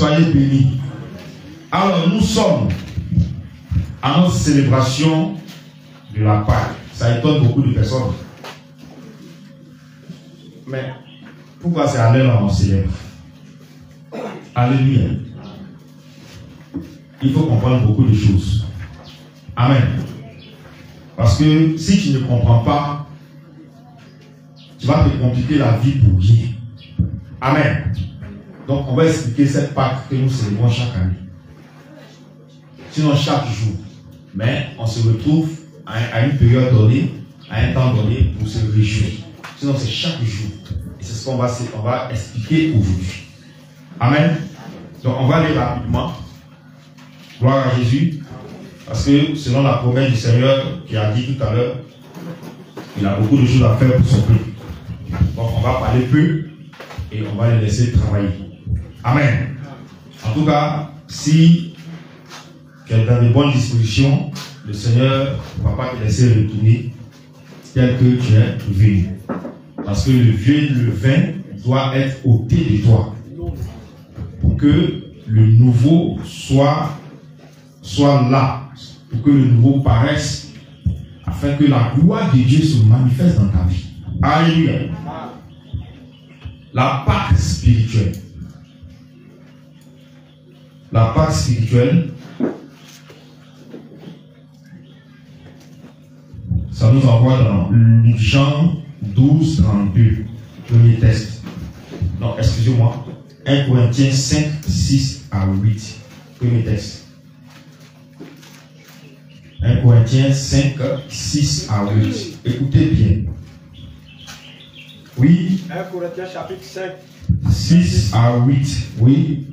Soyez bénis. Alors, nous sommes à notre célébration de la Pâque. Ça étonne beaucoup de personnes. Mais pourquoi c'est à l'heure on célèbre? Alléluia. Il faut comprendre beaucoup de choses. Amen. Parce que si tu ne comprends pas, tu vas te compliquer la vie pour rien. Amen. Donc on va expliquer cette Pâque que nous célébrons chaque année. Sinon chaque jour. Mais on se retrouve à une période donnée, à un temps donné pour se réjouir. Sinon c'est chaque jour. Et c'est ce qu'on va expliquer aujourd'hui. Amen. Donc on va aller rapidement. Gloire à Jésus. Parce que selon la promesse du Seigneur qui a dit tout à l'heure, il a beaucoup de choses à faire pour son peuple. Donc on va parler peu et on va les laisser travailler. Amen. En tout cas, si tu es dans de bonnes dispositions, le Seigneur ne va pas te laisser retourner tel que tu es venu. Parce que le vieux et le vin doit être ôté de toi. Pour que le nouveau soit là. Pour que le nouveau paraisse. Afin que la gloire de Dieu se manifeste dans ta vie. Alléluia. La Pâque spirituelle. La Pâque spirituelle. Ça nous envoie dans Jean 12, 32. Premier texte. Non, excusez-moi. 1 Corinthiens 5, 6 à 8. Premier texte. 1 Corinthiens 5, 6 à 8. Écoutez bien. Oui. 1 Corinthiens chapitre 5. 6 à 8. Oui.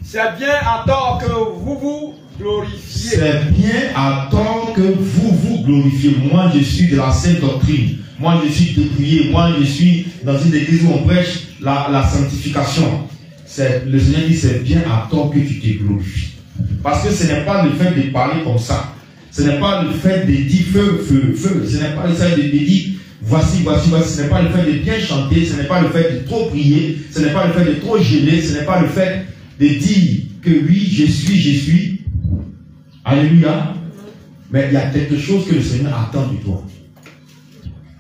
C'est bien à tort que vous vous glorifiez. C'est bien à tort que vous vous glorifiez. Moi, je suis de la sainte doctrine. Moi, je suis dépouillé. Moi, je suis dans une église où on prêche la sanctification. Le Seigneur dit c'est bien à tort que tu te glorifies. Parce que ce n'est pas le fait de parler comme ça. Ce n'est pas le fait de dire feu, feu, feu. Ce n'est pas le fait de dire voici, voici, voici. Ce n'est pas le fait de bien chanter. Ce n'est pas le fait de trop prier. Ce n'est pas le fait de trop gêner. Ce n'est pas le fait de dire que oui, je suis. Alléluia. Mais il y a quelque chose que le Seigneur attend de toi.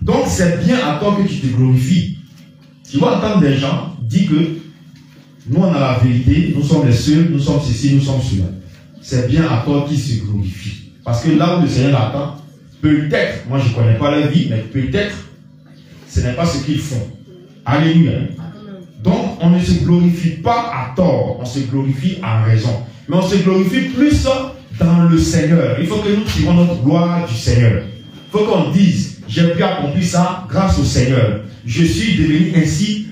Donc c'est bien à toi que tu te glorifies. Tu vas entendre des gens dire que nous on a la vérité, nous sommes les seuls, nous sommes ceci, nous sommes cela. C'est bien à toi qui se glorifie. Parce que là où le Seigneur attend, peut-être, moi je ne connais pas leur vie, mais peut-être ce n'est pas ce qu'ils font. Alléluia. Donc on ne se glorifie pas à tort, on se glorifie à raison. Mais on se glorifie plus dans le Seigneur. Il faut que nous tirons notre gloire du Seigneur. Il faut qu'on dise, j'ai pu accomplir ça grâce au Seigneur. Je suis devenu ainsi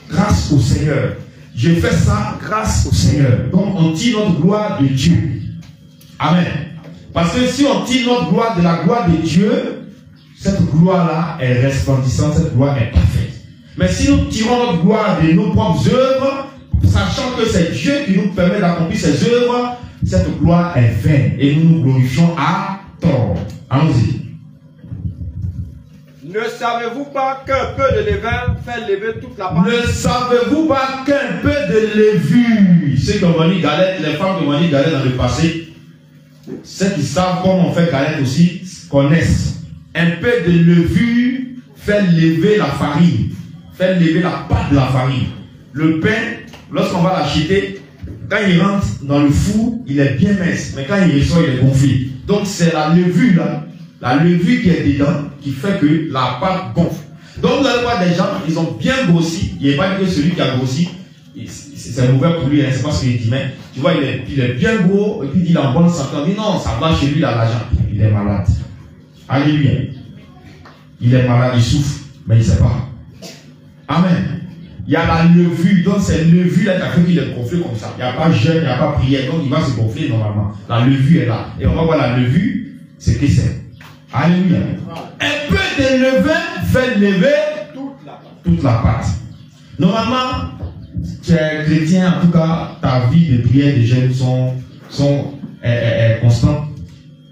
grâce au Seigneur. J'ai fait ça grâce au Seigneur. Donc on tire notre gloire de Dieu. Amen. Parce que si on tire notre gloire de la gloire de Dieu, cette gloire-là est resplendissante, cette gloire est parfaite. Mais si nous tirons notre gloire de nos propres œuvres, sachant que c'est Dieu qui nous permet d'accomplir ces œuvres, cette gloire est vaine et nous nous glorifions à tort. Allons-y. Ne savez-vous pas qu'un peu de levain fait lever toute la pâte? Ne savez-vous pas qu'un peu de levure, ceux qui ont mangé galette, les femmes qui ont mangé galette dans le passé, ceux qui savent comment on fait galette aussi, connaissent. Un peu de levure fait lever la farine, fait lever la pâte de la farine. Le pain, lorsqu'on va l'acheter, quand il rentre dans le four, il est bien mince, mais quand il ressort, il est gonflé. Donc c'est la levure là, la levure qui est dedans, qui fait que la pâte gonfle. Donc vous allez voir des gens, ils ont bien grossi. Il n'y a pas que celui qui a grossi, c'est mauvais pour lui, hein, c'est pas ce qu'il dit, mais tu vois, il est bien gros, et puis il est en bonne santé. On dit non, ça va chez lui, il a l'argent. Il est malade. Alléluia. Il est malade, il souffre, mais il ne sait pas. Amen. Il y a la levure, donc c'est levure là qui a fait qu'il est gonflé comme ça. Il n'y a pas jeûne, il n'y a pas prière, donc il va se gonfler normalement. La levure est là. Et on va voir la levure, c'est que c'est. Alléluia. Un peu de levain fait lever toute la pâte. Normalement, tu es chrétien, en tout cas, ta vie de prière de jeûne sont constantes.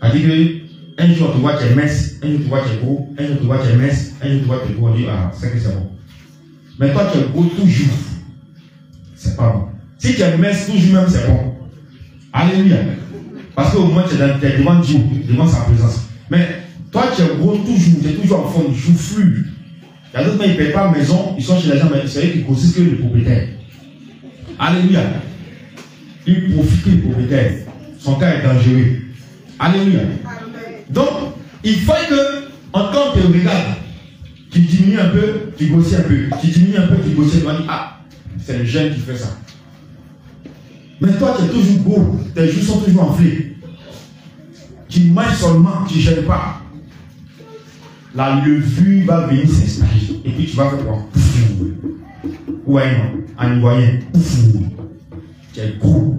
C'est-à-dire que un jour tu vois tu es mince, un jour tu vois tu es gros, un jour tu vois tu es mince, un jour tu vois tu es gros, on dit ah, c'est que c'est bon. Mais toi tu es gros toujours. C'est pas bon. Si tu es mince toujours même, c'est bon. Alléluia. Parce qu'au moins tu es devant Dieu, devant sa présence. Mais toi tu es gros toujours, tu es toujours en forme, joufflu. Il y a d'autres, mais ils ne payent pas maison, ils sont chez les gens, mais c'est eux qui grossissent que le propriétaire. Alléluia. Il profite du propriétaire. Son cas est dangereux. Alléluia. Donc, il faut que, en tant que regarde, tu diminues un peu, tu grossis un peu. Tu diminues un peu, tu grossis un peu. Tu dis, ah, c'est le jeune qui fait ça. Mais toi, tu es toujours beau. Tes joues sont toujours enflées. Tu manges seulement, tu ne gênes pas. La levure va venir s'installer. Et puis tu vas faire quoi? Ouais, non. En ivoirien. Tu es gros.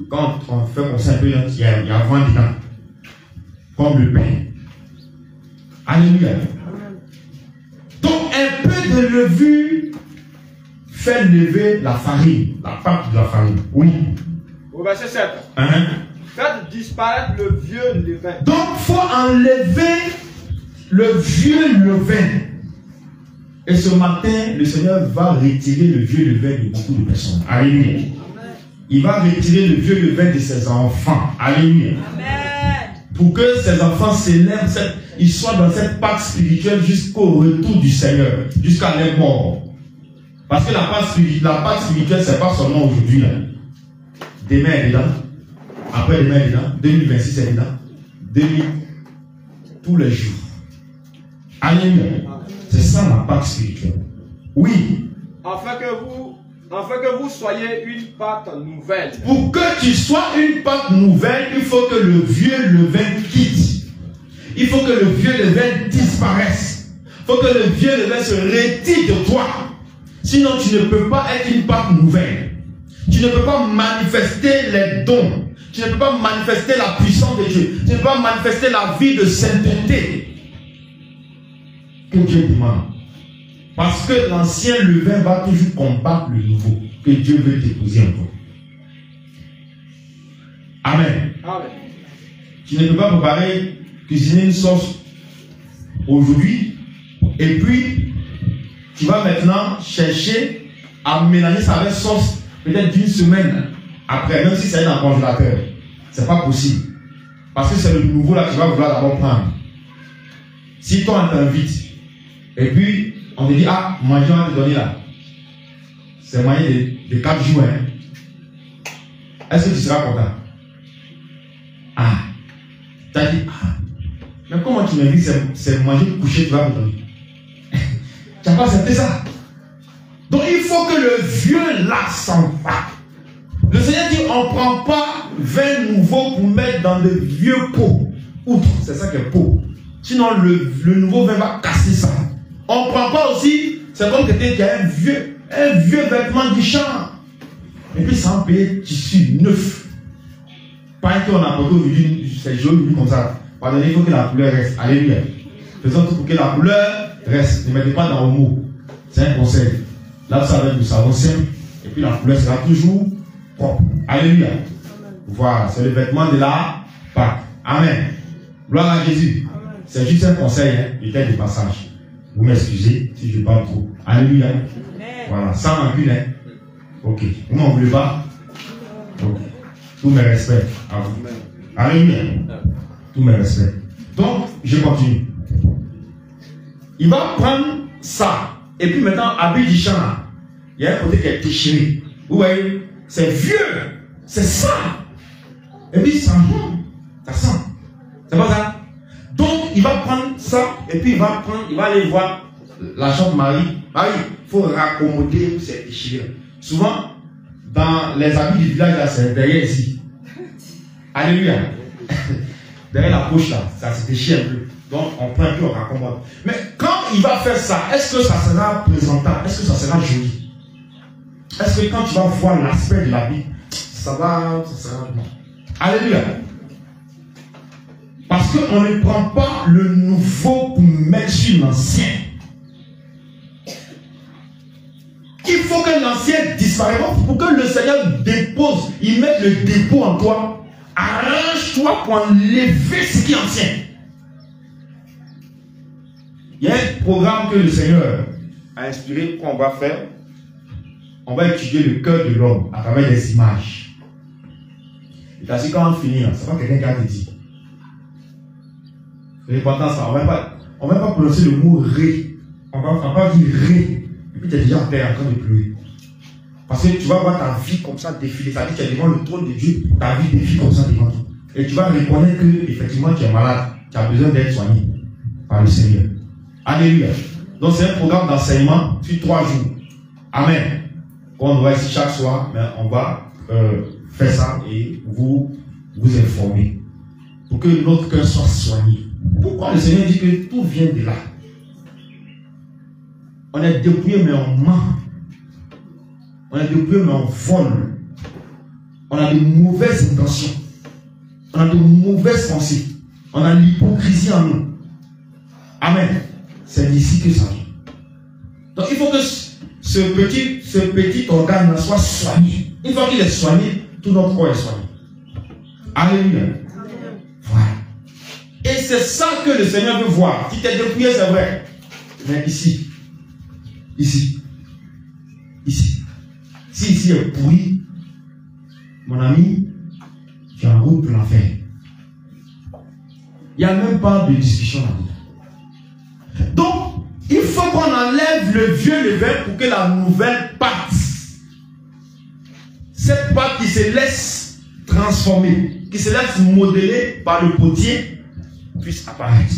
Quand on fait comme ça un peu, il y a vent dedans. Comme le pain. Alléluia. Donc un peu de levure fait lever la farine, la pâte de la farine. Oui. Au verset 7. Faites disparaître le vieux levain. Donc il faut enlever le vieux levain. Et ce matin, le Seigneur va retirer le vieux levain de beaucoup de personnes. Alléluia. Il va retirer le vieux levain de ses enfants. Alléluia. Amen. Pour que ses enfants s'élèvent, ils soient dans cette Pâque spirituelle jusqu'au retour du Seigneur, jusqu'à leur mort. Parce que la Pâque spirituelle, ce n'est pas seulement aujourd'hui. Demain est dedans. Après demain est dedans. 2026 est dedans. Tous les jours. Alléluia. C'est ça la Pâque spirituelle. Oui. Afin que vous soyez une Pâque nouvelle. Pour que tu sois une Pâque nouvelle, il faut que le vieux levain quitte. Il faut que le vieux levain disparaisse. Il faut que le vieux levain se retire de toi. Sinon, tu ne peux pas être une Pâque nouvelle. Tu ne peux pas manifester les dons. Tu ne peux pas manifester la puissance de Dieu. Tu ne peux pas manifester la vie de sainteté que Dieu demande. Parce que l'ancien levain va toujours combattre le nouveau que Dieu veut déposer en toi. Amen. Amen. Tu ne peux pas préparer, cuisiner une sauce aujourd'hui et puis tu vas maintenant chercher à mélanger ça avec sauce peut-être d'une semaine après, même si ça est dans le congélateur. C'est pas possible. Parce que c'est le nouveau là que tu vas vouloir d'abord prendre. Si toi on t'invite et puis on te dit, ah, manger, on va te donner là. C'est moyen de 4 jours. Hein. Est-ce que tu seras content? Ah. Tu as dit, ah. Mais comment tu m'invites, c'est manger, coucher, tu vas me donner. Tu n'as pas accepté ça. Donc il faut que le vieux là s'en va. Le Seigneur dit, on ne prend pas 20 nouveaux pour mettre dans de vieux pots. Outre, c'est ça qui est pot. Sinon le nouveau vin va casser ça. On ne prend pas aussi, c'est comme quelqu'un qui a un vieux vêtement du champ. Et puis ça en paye tissu neuf. Pas qu'on a apporté aujourd'hui, c'est joli comme ça. Pardonnez, il faut que la couleur reste. Alléluia. Faisons tout pour que la couleur reste. Ne mettez pas dans le mot. C'est un conseil. Là, ça va être du savon simple. Et puis la couleur sera toujours propre. Alléluia. Voilà, c'est le vêtement de la Pâque. Amen. Gloire à Jésus. C'est juste un conseil, hein, peut-être de passage. Vous m'excusez si je parle trop. Alléluia. Voilà, sans rancune. Hein. Ok. Vous m'en voulez pas? Ok. Tous mes respects à vous. Alléluia. Tous mes respects. Donc, je continue. Il va prendre ça. Et puis maintenant, habit du champ, il y a un côté qui est déchiré. Vous voyez? C'est vieux. C'est ça. Et puis ça sent. C'est pas ça? Donc, il va prendre ça, et puis il va aller voir la chambre Marie. Marie, il faut raccommoder ces déchirures. Souvent, dans les habits du village, là, c'est derrière ici. Alléluia. Derrière la poche, là, ça se déchire un peu. Donc, on prend un peu, on raccommode. Mais quand il va faire ça, est-ce que ça sera présentable? Est-ce que ça sera joli? Est-ce que quand tu vas voir l'aspect de l'habit, ça sera bon? Alléluia. Parce qu'on ne prend pas le nouveau pour mettre sur l'ancien. Il faut que l'ancien disparaisse. Pour que le Seigneur dépose, il mette le dépôt en toi. Arrange-toi pour enlever ce qui est ancien. Il y a un programme que le Seigneur a inspiré qu'on va faire. on va étudier le cœur de l'homme à travers des images. Et ainsi, quand on finit, c'est pas quelqu'un qui a dit. L'important, ça, on ne va pas prononcer le mot ré. On va dire ré. Et puis tu es déjà en train de pleurer. Parce que tu vas voir ta vie comme ça défiler. Ça veut dire que tu es devant le trône de Dieu. Ta vie défile comme ça devant toi. Et tu vas reconnaître que effectivement tu es malade. Tu as besoin d'être soigné par le Seigneur. Alléluia. Donc c'est un programme d'enseignement sur 3 jours. Amen. On va ici chaque soir, mais on va faire ça et vous informer. Pour que notre cœur soit soigné. Pourquoi le Seigneur dit que tout vient de là? On est dépouillé mais on ment. On est dépouillé mais on vole. On a de mauvaises intentions. On a de mauvaises pensées. On a l'hypocrisie en nous. Amen. C'est d'ici que ça vient. Donc il faut que ce petit organe soit soigné. Une fois qu'il est soigné, tout notre corps est soigné. Alléluia. Voilà. Et c'est ça que le Seigneur veut voir. Si tu es dépouillé, c'est vrai. Mais ici. Si ici est pourri, mon ami, tu es en route pour l'enfer. Il n'y a même pas de discussion là-dedans. Donc, il faut qu'on enlève le vieux levain pour que la nouvelle pâte, cette pâte qui se laisse transformer, qui se laisse modeler par le potier, puisse apparaître.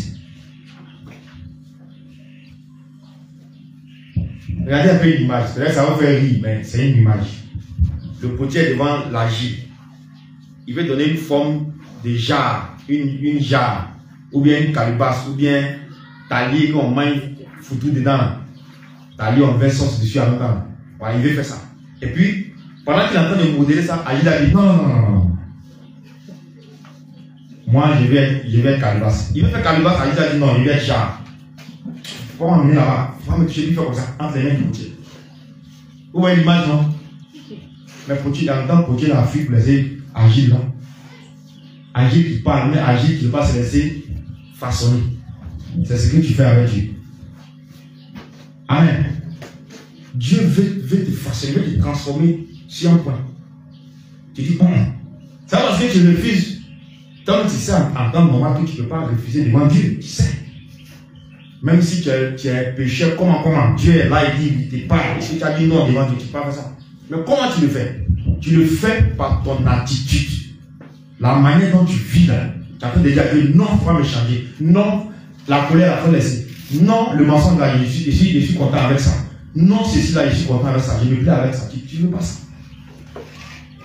Regardez un peu l'image. Peut-être ça va faire rire, mais c'est une image. Le potier est devant la gîte. Il veut donner une forme de jarre, une jarre, ou bien une calebasse, ou bien talier qu'on mange foutu dedans. Talier, on verse sauce dessus à l'autre. Voilà, il veut faire ça. Et puis, pendant qu'il est en train de modeler ça, Agile a dit non. Moi, je vais être calebasse. Il veut faire calebasse, Agile a dit non, il veut être jarre. Pourquoi m'amener là-bas? Il va me toucher, il fait comme ça, entre les mains du potier. Vous voyez l'image, non? Mais potier, dans le temps, potier l'a fui pour laisser Agile là. Agile qui parle, mais Agile qui ne va pas se laisser façonner. C'est ce que tu fais avec Dieu. Amen. Dieu veut te façonner, veut te transformer sur un point. Tu dis, c'est parce que tu refuses. Tant que tu sais en temps normal que tu ne peux pas refuser devant Dieu, tu sais. Même si tu es pécheur, comment Dieu est là, il te parle. Et si tu as dit non devant Dieu, tu ne peux pas faire ça. Mais comment tu le fais? Tu le fais par ton attitude. La manière dont tu vis là. Tu as fait déjà que non, il ne faut pas me changer. Non, la colère, il faut laisser. Non, le mensonge là, je suis content avec ça. Non, ceci là, je suis content avec ça. Je me plais avec ça. Tu ne veux pas ça.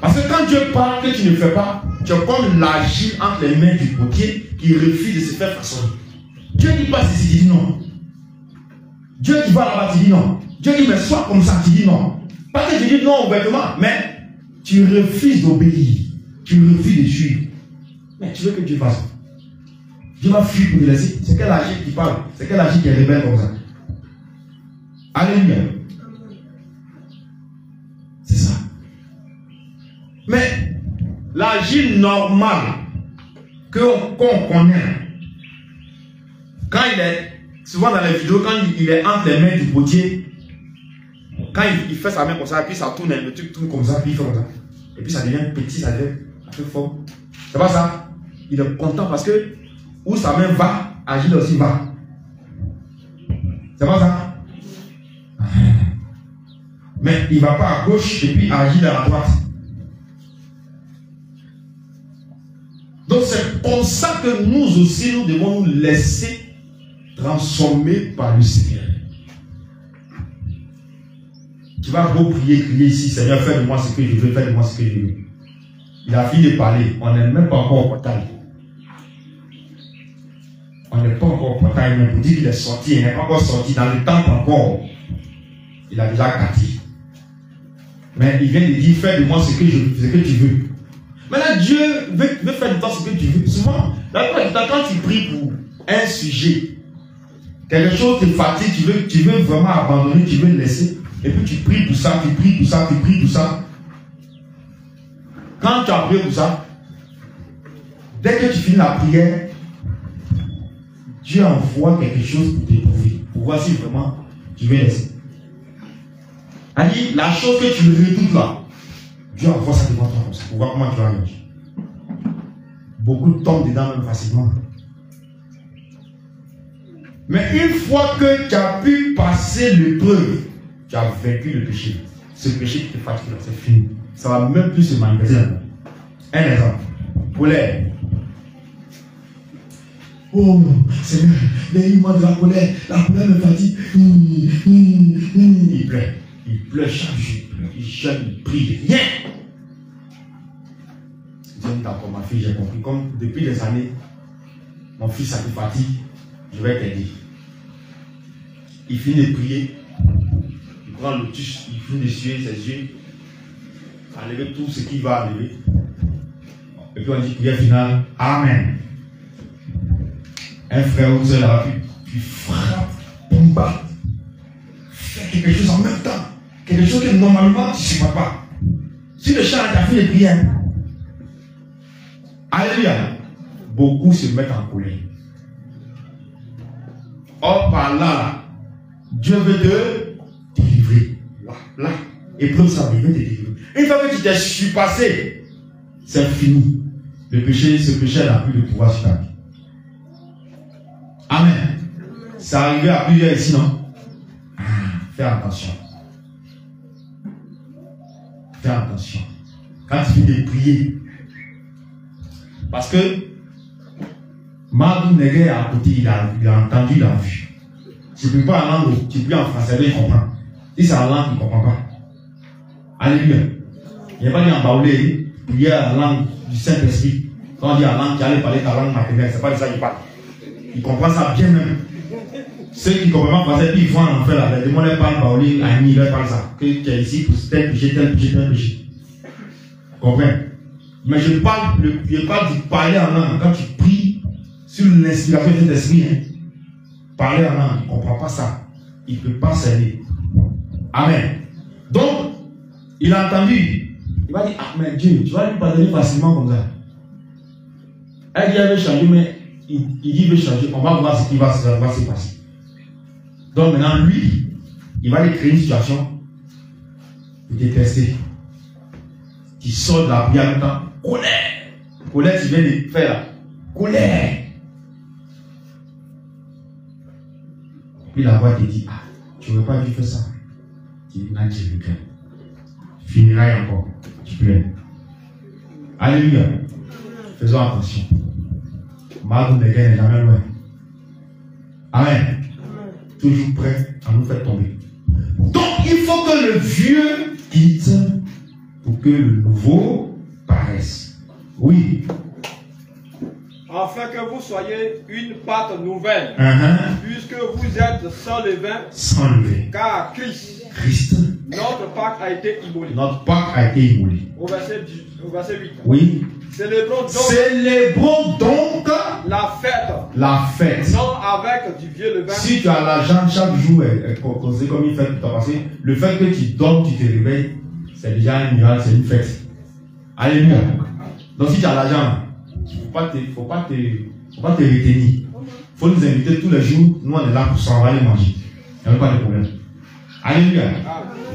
Parce que quand Dieu parle que tu ne fais pas, tu es comme l'agile entre les mains du potier qui refuse de se faire façonner. Dieu ne dit pas ceci, tu dis non. Dieu qui va là-bas, tu dis non. Dieu dit mais sois comme ça, tu dis non. Pas que tu dis non ouvertement, mais tu refuses d'obéir. Tu refuses de suivre. Mais tu veux que Dieu fasse. Dieu va fuir pour te laisser. C'est quel agile qui parle? C'est quel agile qui est rebelle comme ça? Alléluia. C'est ça. Mais l'agile normal qu'on connaît, quand il est, souvent dans les vidéos, quand il est entre les mains du potier, quand il fait sa main comme ça, puis ça tourne, le truc tourne comme ça, puis il fait comme ça. Et puis ça devient petit, ça devient un peu fort. C'est pas ça? Il est content parce que où sa main va, Agile aussi va. C'est pas ça? Mais il ne va pas à gauche et puis Agile à droite. Donc c'est comme ça que nous aussi, nous devons nous laisser transformer par le Seigneur. Tu vas beau prier, crier ici, Seigneur, fais de moi ce que je veux, fais de moi ce que je veux. Il a fini de parler, on n'est même pas encore au portail. On n'est pas encore au portail, mais pour dire qu'il est sorti, il n'est pas encore sorti dans le temple encore. Il a déjà gâté. Mais il vient de dire, fais de moi ce que tu veux. Maintenant, Dieu veut faire de toi ce que tu veux. Souvent, quand tu pries pour un sujet, quelque chose te fatigue, tu veux vraiment abandonner, tu veux le laisser, et puis tu pries pour ça, tu pries pour ça, tu pries pour ça. Quand tu as prié pour ça, dès que tu finis la prière, Dieu envoie quelque chose pour t'éprouver, pour voir si vraiment tu veux laisser. Elle dit, la chose que tu redoutes là, Dieu envoie ça devant toi comme ça, pour voir comment tu vas réagir. Beaucoup tombent dedans même facilement. Mais une fois que tu as pu passer l'épreuve, tu as vaincu le péché. Ce péché qui te fatigue, c'est fini. Ça va même plus se manifester. Un exemple. Colère. Oh, Seigneur, délivre-moi de la colère me fatigue. Il pleure. Il pleure chaque jour. Il jeûne, il prie. Rien. Je dis d'accord, ma fille, j'ai compris. Comme depuis des années, mon fils, ça te fatigue, je vais t'aider. Il finit de prier. Il prend le tuche, il finit de suer ses yeux. Enlever tout ce qu'il va enlever. Et puis on dit prière finale. Amen. Un frère ou soeur là, tu frappes, bombardes. Fais quelque chose en même temps. Quelque chose que normalement tu ne supportes pas. Si le chant a fait les prières. Alléluia. Beaucoup se mettent en colère. Or par là, Dieu veut te délivrer. Là. Et pour ça, il veut te délivrer. Une fois que tu t'es surpassé, c'est fini. Le péché, ce péché n'a plus de pouvoir sur ta vie. Amen. Ça arrivé à plusieurs ici, non? Fais attention. Fais attention. Quand tu finis de prier. Parce que Madou Negué à côté, il a entendu, il a vu. Tu ne peux pas en langue, tu peux en français, il comprend. Si c'est en langue, il ne comprend pas. Alléluia. Il n'y a pas dit en baoulé, prier en langue du Saint-Esprit. Quand on dit en langue, tu allais parler ta langue maternelle, c'est pas de ça qu'il parle. Il comprend ça bien même. Ceux qui ne comprennent pas français, puis ils vont en enfer là. Les démons leur parlent baoulé, Annie, ils leur parlent ça. Que tu es ici pour tel péché, tel péché, tel péché. Comprends? Mais je parle du parler en langue. Quand tu pries sur l'inspiration de cet esprit, hein, parler en langue, il ne comprend pas ça. Il ne peut pas s'aider. Amen. Donc, il a entendu. Il va dire, ah mais Dieu, tu vas lui pardonner facilement comme ça. Elle dit, elle veut changer, mais il dit, il veut changer. On va voir ce qui va se passer. Donc maintenant, lui, il va lui créer une situation pour te tester. Tu sors de la prière en même temps. Colère. Colère, tu viens de faire là. Colère. Puis la voix te dit, ah, tu n'aurais pas dû faire ça. Tu dis, non, tu veux bien. Tu finiras encore. Tu plais. Alléluia. Faisons attention. Madou Negué n'est jamais loin. Amen. Toujours prêt à nous faire tomber. Donc, il faut que le vieux quitte pour que le nouveau paraisse. Oui. Afin que vous soyez une pâte nouvelle, puisque vous êtes sans levain, car Christ, notre Pâque a été immolé. Notre Pâque a été immolé. Au verset 8. Oui. Célébrons donc la fête. Non avec du vieux levain. Si tu as l'argent chaque jour, causé comme une fête pour t'en passer, le fait que tu dormes, tu te réveilles, c'est déjà un miracle, c'est une fête. Alléluia. Donc si tu as l'argent, il ne faut pas te retenir. Il faut nous inviter tous les jours. Nous, on est là pour ça, on va aller manger. Il n'y a pas de problème. Alléluia.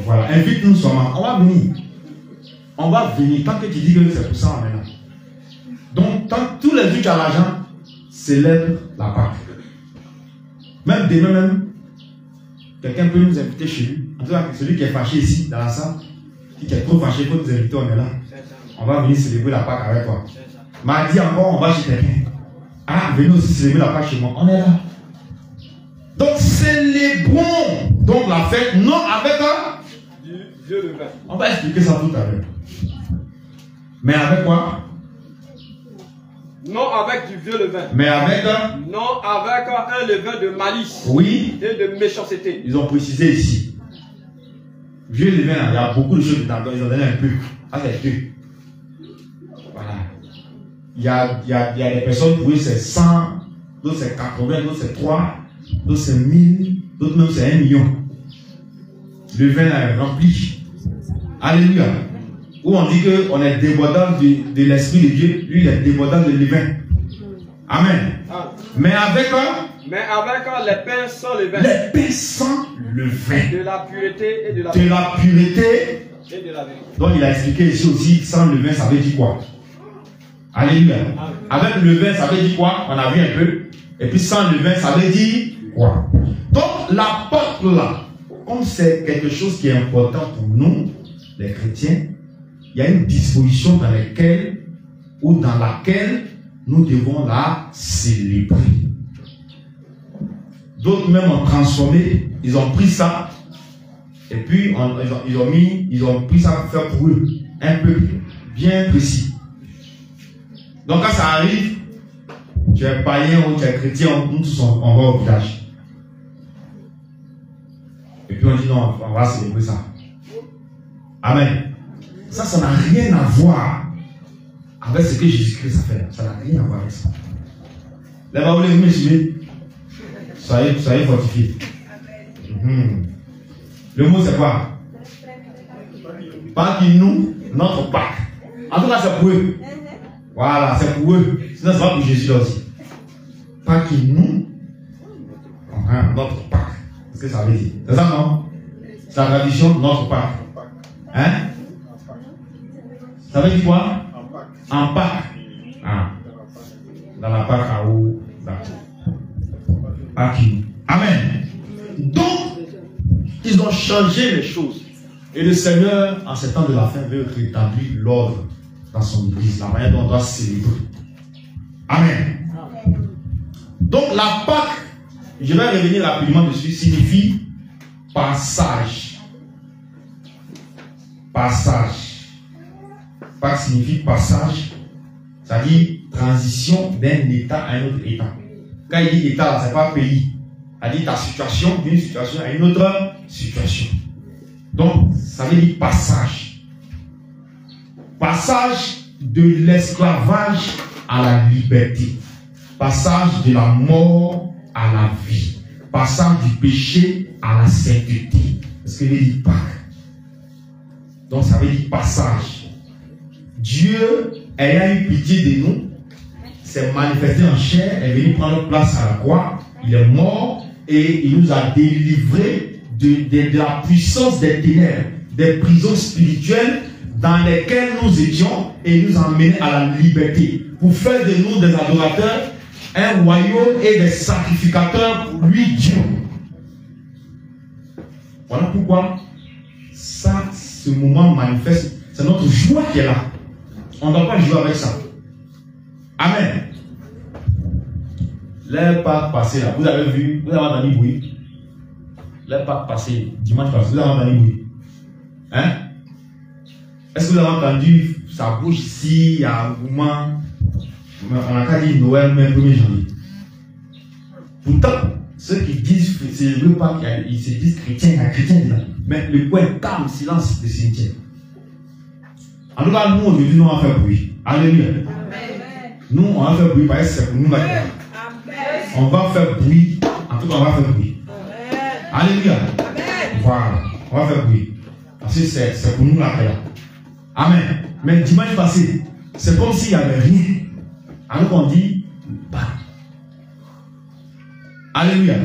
Voilà. Invite-nous seulement. On va venir. On va venir. Tant que tu dis que c'est pour ça, on est là. Donc, tant que tous les jours tu as l'argent, célèbre la Pâque. Même demain, quelqu'un peut nous inviter chez lui. En tout cas, celui qui est fâché ici, dans la salle, qui est trop fâché, il faut nous inviter, on est là. On va venir célébrer la Pâque avec toi. Mardi encore, on va chez quelqu'un. Ah, venez aussi célébrer la Pâque chez moi. On est là. Donc, célébrons donc la fête, non avec du vieux levain. On va expliquer ça tout à l'heure. Mais avec quoi? Non avec du vieux levain. Mais avec non avec un levain de malice. Oui. Et de méchanceté. Ils ont précisé ici. Vieux levain, il y a beaucoup de choses dedans. Ils ont donné un peu. Ah, c'est peu. Voilà. Il y a des personnes pour eux c'est 100, d'autres c'est 80, d'autres c'est 3, d'autres c'est 1000, d'autres même c'est 1 million. Le vin est rempli. Alléluia. Où on dit qu'on est débordant de l'Esprit de Dieu, lui il est débordant de levain. Amen. Mais avec les pains sans levain. Les pains sans le vin. De la pureté et de la vérité. De la pureté et de la vérité. Donc il a expliqué ici aussi, sans le vin, ça veut dire quoi? Alléluia. Avec le vin, ça veut dire quoi? On a vu un peu. Et puis sans le vin, ça veut dire quoi? Donc la porte là, comme c'est quelque chose qui est important pour nous, les chrétiens, il y a une disposition dans laquelle nous devons la célébrer. D'autres même ont transformé, ils ont pris ça, et puis ils ont pris ça pour faire pour eux, un peu bien précis. Donc quand ça arrive, tu es païen ou tu es chrétien, nous tous on va au village. Et puis on dit non, on va célébrer ça. Amen. Ça n'a rien à voir avec ce que Jésus-Christ a fait. Ça n'a rien à voir avec ça. Les baboules, vous me suivez? Soyez fortifiés. Le mot c'est quoi? Pâques nous, notre Pâques. En tout cas, c'est pour eux. Voilà, c'est pour eux. Sinon, c'est pas pour Jésus là aussi. Pâques nous, notre Pâques. C'est ce que ça veut dire. C'est ça, non? C'est la tradition de notre Pâques. Hein? Ça veut dire quoi? En Pâques. Ah. Dans la Pâques à où? Pâques. Amen. Donc, ils ont changé les choses. Et le Seigneur, en ces temps de la fin, veut rétablir l'ordre dans son église, la manière dont on doit célébrer. Amen. Donc, la Pâque, je vais revenir rapidement dessus, signifie passage. Passage. Pâque signifie passage, c'est-à-dire transition d'un état à un autre état. Quand il dit état, ce n'est pas pays. Il dit ta situation d'une situation à une autre situation. Donc, ça veut dire passage. Passage de l'esclavage à la liberté. Passage de la mort à la vie. Passage du péché à la sainteté. C'est ce que veut dire Pâques. Donc, ça veut dire passage. Dieu, ayant eu pitié de nous, s'est manifesté en chair, est venu prendre place à la croix. Il est mort et il nous a délivrés de la puissance des ténèbres, des prisons spirituelles dans lesquelles nous étions, et il nous a emmenés à la liberté pour faire de nous des adorateurs, un royaume et des sacrificateurs pour lui, Dieu. Voilà pourquoi ça, ce moment manifeste, c'est notre joie qui est là. On ne doit pas jouer avec ça. Amen. Les Pâques passées là, vous avez vu, vous avez entendu bruit. Les Pâques passées, dimanche passé, vous avez entendu bruit. Hein? Est-ce que vous avez entendu, ça bouge ici, il y a un mouvement. On a qu'à dire Noël, même 1er janvier. Pourtant, ceux qui disent que c'est le Pâques, ils se disent chrétiens, il y a chrétiens dedans. Mais le coin calme, silence, le cimetière. En tout cas, nous, aujourd'hui, nous, on va faire bruit. Alléluia. Nous, on va faire bruit parce que c'est pour nous la gloire. On va faire bruit. En tout cas, on va faire bruit. Alléluia. Voilà. On va faire bruit. Parce que c'est pour nous la gloire. Amen. Mais dimanche passé, c'est comme s'il n'y avait rien. Alors qu'on dit, bah. Alléluia.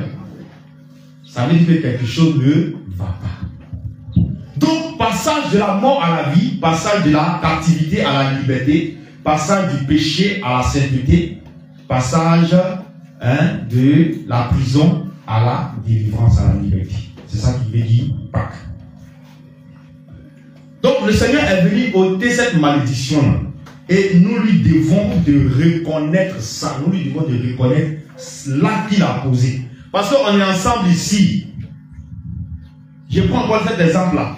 Ça veut dire que quelque chose ne va pas. Donc, passage de la mort à la vie, passage de la captivité à la liberté, passage du péché à la sainteté, passage de la prison à la délivrance, à la liberté. C'est ça qui veut dire Pâques. Donc, le Seigneur est venu ôter cette malédiction-là. Et nous lui devons de reconnaître ça. Nous lui devons de reconnaître l'acte qu'il a posé. Parce qu'on est ensemble ici. Je prends encore cet exemple-là.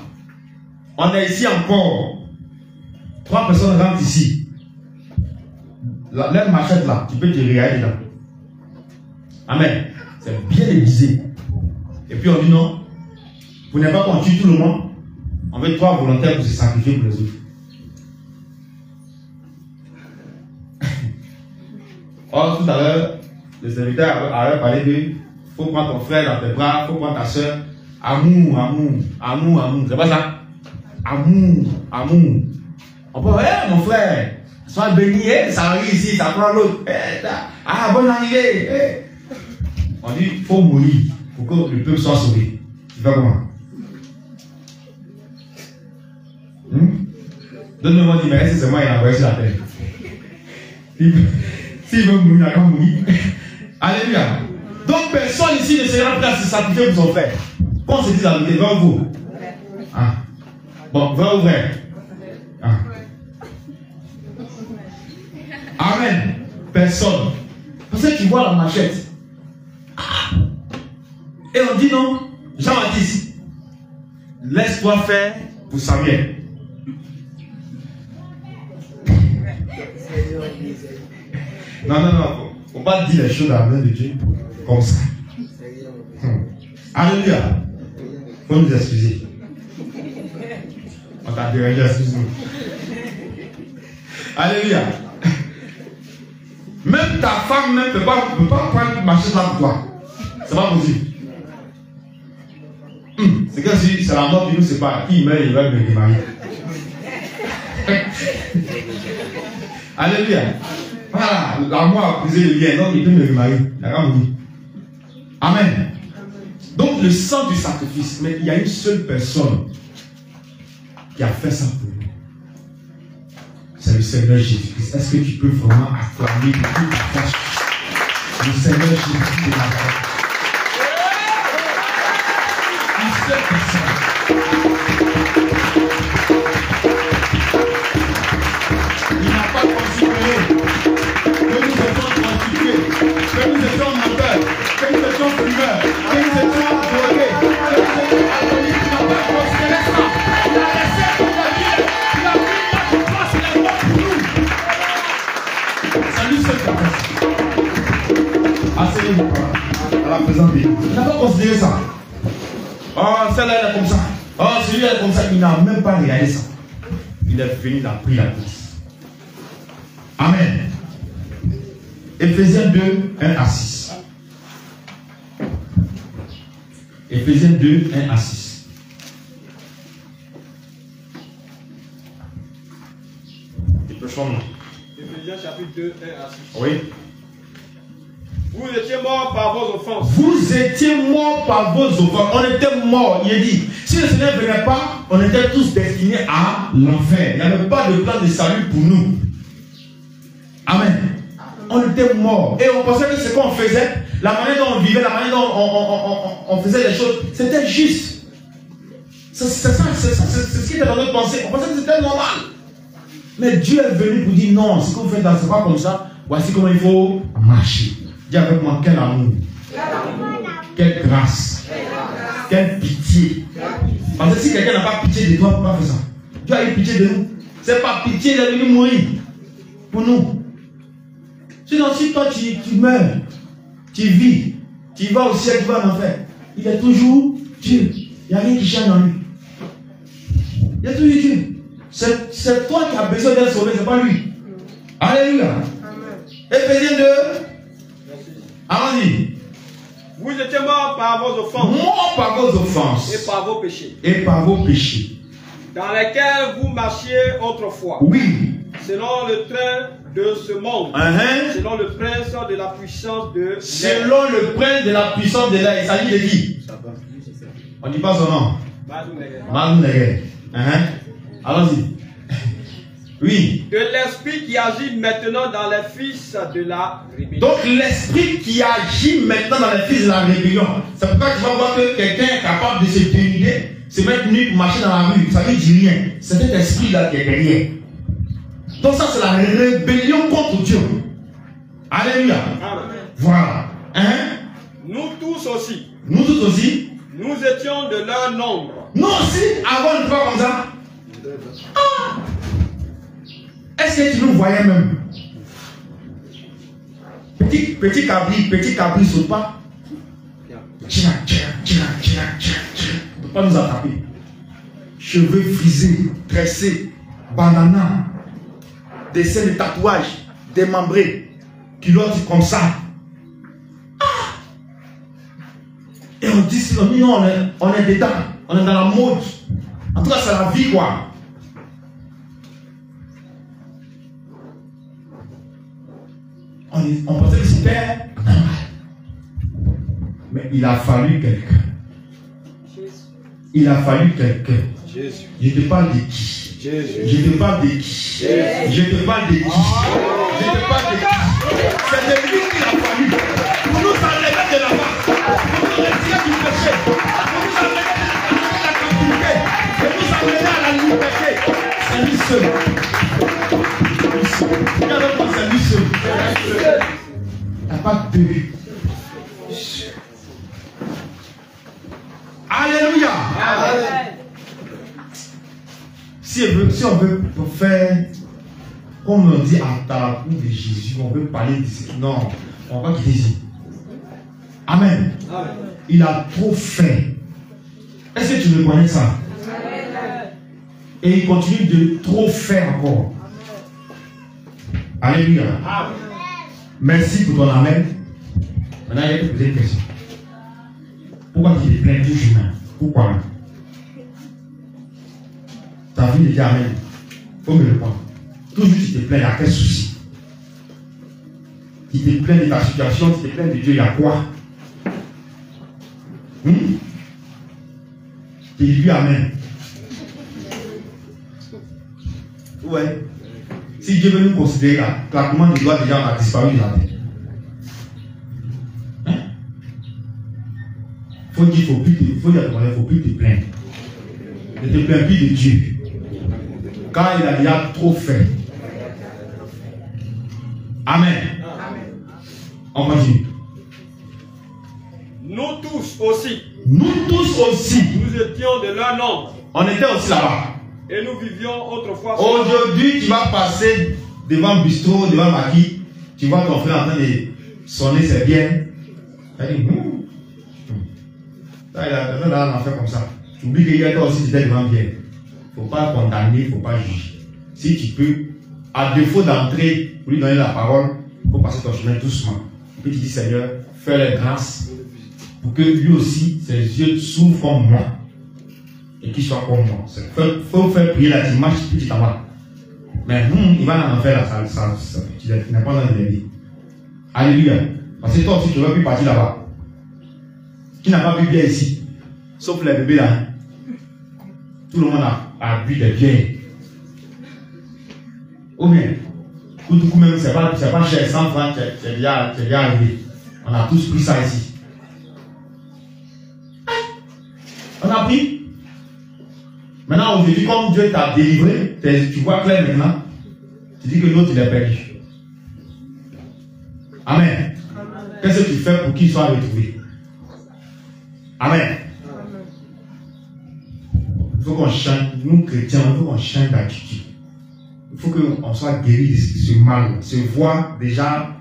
On est ici encore. 3 personnes rentrent ici. La machette là, tu peux te regarder là. Amen. C'est bien aiguisé. Et puis on dit non. Vous n'avez pas qu'on tue tout le monde. On veut 3 volontaires pour se sacrifier pour les autres. Or, tout à l'heure, le serviteur avait parlé de il faut prendre ton frère dans tes bras, il faut prendre ta soeur. Amour, amour, amour, amour. C'est pas ça? Amour, amour. On peut dire, mon frère, sois béni, ça arrive ici, ça prend l'autre. Bonne arrivée. On dit, il faut mourir pour que le peuple soit sauvé. fais comment? Donne-moi dit, mais c'est moi qui ai envoyé sur la terre. S'il veut mourir, il va mourir. Alléluia. Donc personne ici ne sera prêt à se sacrifier pour son frère. Qu'on se dise la vérité, vrai ou faux? Ah. Bon, vrai ou vrai? Ah. Amen. Personne. Parce que tu vois la machette. Et on dit non, Jean-Baptiste, laisse-toi faire pour Samuel. Non, non, non. Faut pas dire les choses à la main de Dieu comme ça. Alléluia. Faut nous excuser. On t'a dérangé, excuse-nous. Alléluia. Même ta femme ne peut pas prendre marcher là pour toi. C'est pas possible. C'est comme si c'est la mort qui nous sépare. Qui meurt, il va me démarrer. Alléluia. Voilà, la mort a brisé le lien, donc il peut me remarier. Amen. Donc le sang du sacrifice, mais il y a une seule personne qui a fait ça pour nous. C'est le Seigneur Jésus-Christ. Est-ce que tu peux vraiment acclamer de toute ta force le Seigneur Jésus-Christ de la terre? Une seule personne. Il n'a pas considéré que nous étions constitués, que nous étions menteurs, que nous étions fumeurs, que nous étions drogués, que nous étions alcooliques. Il n'a pas considéré ça. Il a laissé toute la vie. Il a pris notre place, il est mort pour nous. Salut seul personne. Asseyez-vous à la présence de Dieu. Il n'a pas considéré ça. Oh, celle-là elle est comme ça. Oh, celui-là est comme ça. Il n'a même pas regardé ça. Il est venu, il a pris la place. Amen. Éphésiens 2, 1 à 6. Éphésiens 2, 1 à 6. Il peut changer. Éphésiens chapitre 2, 1 à 6. Oui. Vous étiez morts par vos offenses. Vous étiez morts par vos offenses. On était morts. Il est dit, si le Seigneur ne venait pas, on était tous destinés à l'enfer. Il n'y avait pas de plan de salut pour nous. Amen. On était morts. Et on pensait que ce qu'on faisait, la manière dont on vivait, la manière dont on faisait les choses, c'était juste. C'est ça, c'est ce qui était dans notre pensée. On pensait que c'était normal. Mais Dieu est venu pour dire non, ce qu'on fait dans ce pas comme ça. Voici comment il faut marcher. Dis avec moi, quel amour, quelle grâce, quelle pitié. Parce que si quelqu'un n'a pas pitié de toi, il ne peut pas faire ça. Dieu a eu pitié de nous. C'est pas pitié, il est venu mourir pour nous. Sinon, si toi tu meurs, tu vis, tu vas au ciel, tu vas en enfer, il est toujours Dieu. Il n'y a rien qui change en lui. Il est toujours Dieu. C'est toi qui as besoin d'être sauvé, ce n'est pas lui. Alléluia. Éphésiens 2. Allons-y. Vous étiez morts par vos offenses. Morts par vos offenses. Et par vos péchés. Et par vos péchés. Dans lesquels vous marchiez autrefois. Oui. Selon le train de ce monde. Selon le prince de la puissance de l'air. Selon le prince de la puissance de l'air. Il s'agit de qui? On ne dit pas son nom. Malou Neger. Allons-y. Oui. De l'esprit qui agit maintenant dans les fils de la rébellion. Donc l'esprit qui agit maintenant dans les fils de la rébellion. C'est pourquoi tu vas voir que quelqu'un est capable de se dénuder, se mettre nu pour marcher dans la rue. Ça ne dit rien. C'est cet esprit-là qui est derrière. Donc ça c'est la rébellion contre Dieu. Alléluia. Amen. Voilà. Nous tous aussi. Nous tous aussi. Nous étions de leur nombre. Nous aussi, avant une fois comme ça. Ah. Est-ce que tu nous voyais même? Petit cabri saute pas. Tu ne peux pas nous attraper. Cheveux frisés, tressés, banana, dessin de tatouages, démembrés, culottes comme ça. Ah. Et on dit, non, on est dedans, on est dans la mode. En tout cas, c'est la vie, quoi. On pensait que c'était normal. Mais il a fallu quelqu'un Il a fallu quelqu'un. Jésus. Je te parle de qui? Jésus. Je te parle de qui? Je te parle de qui? Je te parle de qui? C'est de lui qu'il a fallu. Pour nous enlever de la bas. Pour nous retirer du péché. Pour nous enlever de la captivité. Pour nous amener à la liberté. C'est lui seul. Regardez moi, c'est lui seul. Il n'y a pas deux. Alléluia. Amen. Si on veut faire, comme on dit à la cour de Jésus, on veut parler de ce. Non, on va quitter ici. Amen. Amen. Il a trop fait. Est-ce que tu reconnais ça? Amen. Et il continue de trop faire encore. Alléluia. Amen. Merci pour ton amen. Maintenant, il y a te poser une question. Pourquoi tu te plains toujours? Pourquoi? Tu as envie de dire amen. Il faut me répondre. Toujours tu te plains, il y a quel souci? Tu te plains de ta situation, tu te plains de Dieu, il y a quoi? Tu dis amen. Ouais. Si Dieu veut nous considérer, la commande de doigt déjà a disparu de la tête. Il faut dire, faut plus te plaindre. Ne te plains plus de Dieu. Car il a déjà trop fait. Amen. On continue. Nous tous aussi. Nous tous aussi. Nous étions de leur nombre. On était aussi là-bas. Et nous vivions autrefois. Aujourd'hui, tu vas passer devant bistrot, devant Maki. Tu vois ton frère en train de sonner, c'est bien. Il dit, il a un affaire comme ça. Tu oublies qu'il y a toi aussi, tu étais devant bien. Il ne faut pas condamner, il ne faut pas juger. Si tu peux, à défaut d'entrer, pour lui donner la parole, il faut passer ton chemin doucement. Puis tu dis, Seigneur, fais-le grâce pour que lui aussi, ses yeux s'ouvrent comme moi. Et qu'il soit comme moi. Il faut faire prier la dimanche, puis tu t'en vas. Mais il va en faire la salle, tu n'as pas dans l'aider. Alléluia. Parce que toi aussi, tu ne vas plus partir là-bas. Qui n'a pas bu bien ici? Sauf les bébés là. Tout le monde a bu des bières. Ou bien, tout coup même, c'est pas cher, 100 francs, c'est déjà arrivé. On a tous pris ça ici. On a pris. Maintenant, aujourd'hui, comme Dieu t'a délivré, tu vois clair maintenant, tu dis que l'autre il est perdu. Amen. Qu'est-ce que tu fais pour qu'il soit retrouvé? Amen. Il faut qu'on change, nous chrétiens, il faut qu'on change d'attitude. Il faut qu'on soit guéri de ce mal, se voir déjà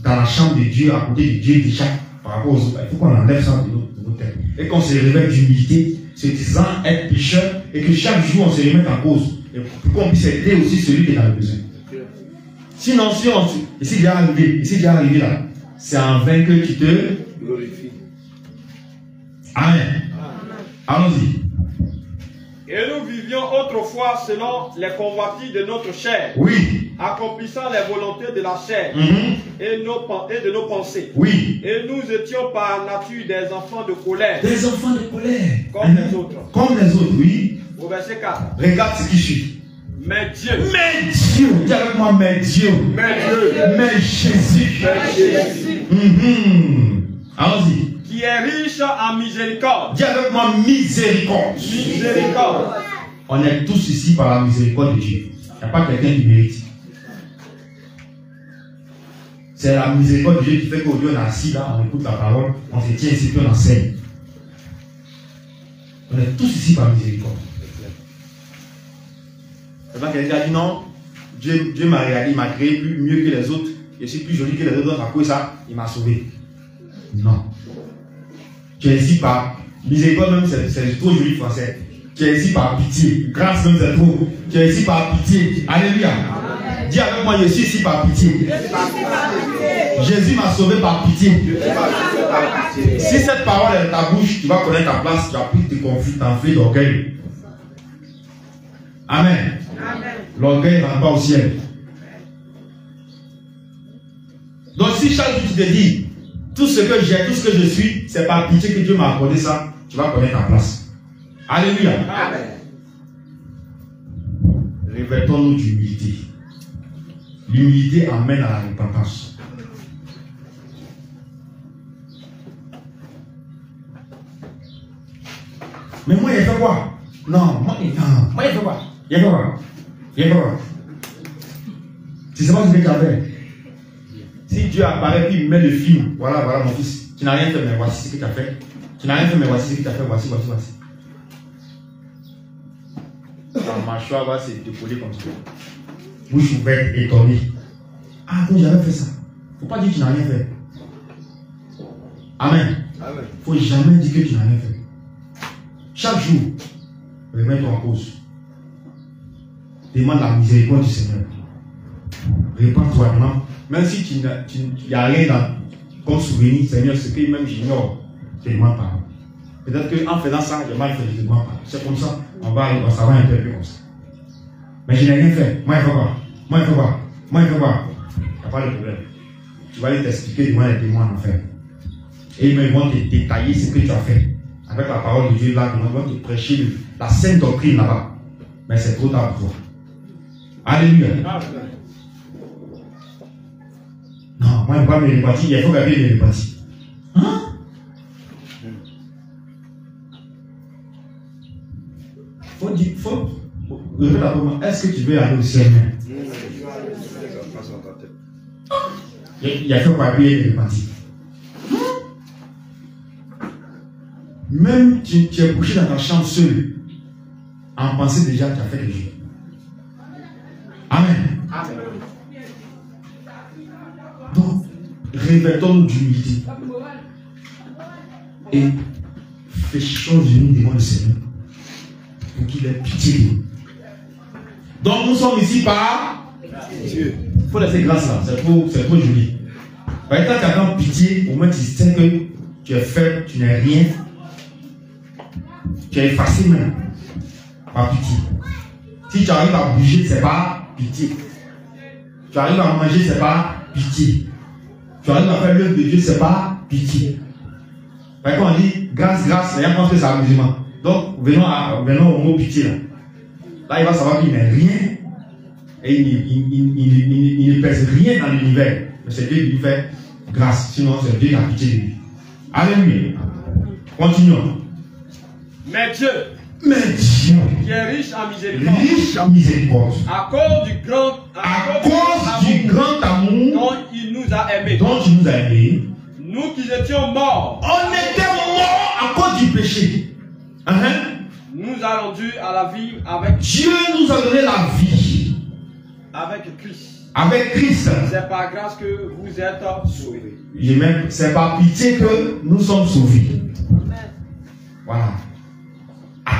dans la chambre de Dieu, à côté de Dieu déjà, par rapport aux autres. Il faut qu'on enlève ça de nos têtes. Et qu'on se réveille d'humilité, se disant être pécheur, et que chaque jour on se remette en cause. Et pour qu'on puisse aider aussi celui qui est dans le besoin. Sinon, et c'est déjà arrivé là, c'est en vain que tu te glorifies. Amen. Allons-y. Et nous vivions autrefois selon les convoitises de notre chair. Oui. Accomplissant les volontés de la chair et de nos pensées. Oui. Et nous étions par nature des enfants de colère. Des enfants de colère. Comme les autres. Comme les autres, oui. Au verset 4. Regarde ce qui suit. Mais Dieu. Mais Dieu. Dis avec moi, mais Dieu. Mais Dieu. Mais Jésus. Mais Jésus. Allons-y. Qui est riche en miséricorde. Dis avec moi, miséricorde. Miséricorde. On est tous ici par la miséricorde de Dieu. Il n'y a pas quelqu'un qui mérite. C'est la miséricorde de Dieu qui fait qu'aujourd'hui on est assis là, on écoute la parole, on se tient ici, puis on enseigne. On est tous ici par miséricorde. C'est pas quelqu'un qui a dit non, Dieu m'a réalisé, il m'a créé mieux que les autres, je suis plus joli que les autres, à cause de ça, il m'a sauvé. Non. Tu es ici par miséricorde, même c'est trop joli français. Tu es ici par pitié. Grâce même c'est trop. Tu es ici par pitié. Alléluia. Amen. Dis avec moi, je suis ici par pitié. Jésus m'a sauvé par pitié. Si cette parole est dans ta bouche, tu vas connaître ta place, tu vas plus te conflit, t'enfler d'orgueil. Amen. L'orgueil ne rentre pas au ciel. Donc si chaque jour tu te dis, tout ce que j'ai, tout ce que je suis, c'est par pitié que Dieu m'a accordé ça, tu vas connaître ta place. Alléluia. Amen. Revêtons-nous d'humilité. L'humilité amène à la repentance. Mais moi, il a fait quoi? Non, moi, il a fait quoi? Il a fait quoi? Il a fait quoi? Tu sais pas ce que tu as fait. Si Dieu apparaît et il met le film, voilà mon fils, tu n'as rien fait, mais voici ce que tu as fait. Tu n'as rien fait, mais voici ce que tu as fait, voici. Ta mâchoire va se décoller comme ça. Bouche ouverte, étonnée. Ah, donc j'avais fait ça. Faut pas dire que tu n'as rien fait. Amen. Amen. Faut jamais dire que tu n'as rien fait. Chaque jour, remets-toi en cause. Demande la miséricorde du Seigneur. Répands-toi, non? Même si tu n'y a rien comme souvenir, Seigneur, ce que même j'ignore, je ne demande pas. Peut-être qu'en faisant ça, j'ai mal fait, je ne demande pas. C'est comme ça, ça va un peu comme ça. Mais je n'ai rien fait. Moi, il faut voir. Il n'y a pas de problème. Tu vas aller t'expliquer devant les témoins en enfer. Et ils vont te détailler ce que tu as fait. Avec la parole de Dieu là, ils vont te prêcher la sainte doctrine là-bas. Mais c'est trop tard pour toi. Alléluia. Non, moi, je ne peux pas me répartir. Il faut garder les réparties. Hein? Est-ce que tu veux aller au ciel? Il a fait papier et réparti. Même tu es couché dans ta chambre seul, en pensant déjà que tu as fait quelque chose. Amen. Amen. Donc, révélons-nous d'humilité. Et fléchons-nous devant le Seigneur. Pour qu'il ait pitié de nous. Donc, nous sommes ici par Dieu. Il faut laisser grâce là. C'est trop joli. Par exemple, tu as pitié, au moins tu sais que tu es faible, tu n'es rien. Tu es effacé même. Par pitié. Si tu arrives à bouger, c'est pas pitié. Tu arrives à manger, c'est pas pitié. Tu arrives à faire l'œuvre de Dieu, c'est pas pitié. Par exemple, on dit grâce, les gens pensent que c'est amusement. Donc, venons au mot pitié là. Là, il va savoir qu'il n'est rien. Et il ne pèse rien dans l'univers. Mais c'est Dieu qui lui fait grâce. Sinon, c'est Dieu qui a pitié de lui. Alléluia. Continuons. Mais Dieu, qui est riche en miséricorde, à cause du grand amour dont il nous a aimés, nous qui étions morts, on était morts à cause du péché. Nous a rendus à la vie avec Dieu nous a donné la vie avec Christ. Avec Christ. C'est par grâce que vous êtes sauvés. C'est par pitié que nous sommes sauvés. Voilà.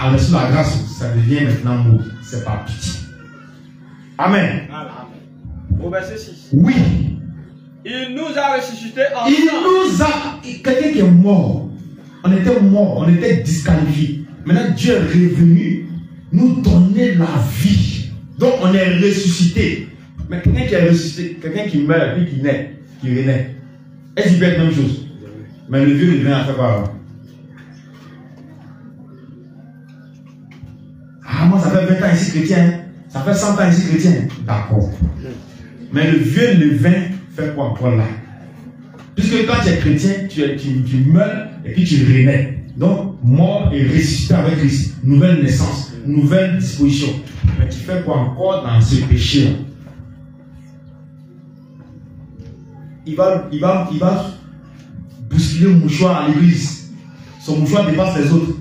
En dessous de la grâce, ça devient maintenant mot. C'est par pitié. Amen. Au verset 6. Oui. Il nous a ressuscités en quelqu'un qui est mort. On était mort, on était disqualifiés. Maintenant, Dieu est revenu nous donner la vie. Donc, on est ressuscité. Mais quelqu'un qui est ressuscité, quelqu'un qui meurt, puis qui naît, qui renaît, est-ce qu'il peut être la même chose? Mais le vieux, il vient à faire quoi? Ah, moi, ça fait 20 ans ici chrétien. Ça fait 100 ans ici chrétien. D'accord. Mais le vieux levain fait quoi encore là? Puisque quand tu es chrétien, tu meurs et puis tu renais. Donc, mort et ressuscité avec Christ. Nouvelle naissance, nouvelle disposition. Mais tu fais quoi encore dans ce péché-là? Il va bousculer le mouchoir à l'église. Son mouchoir dépasse les autres.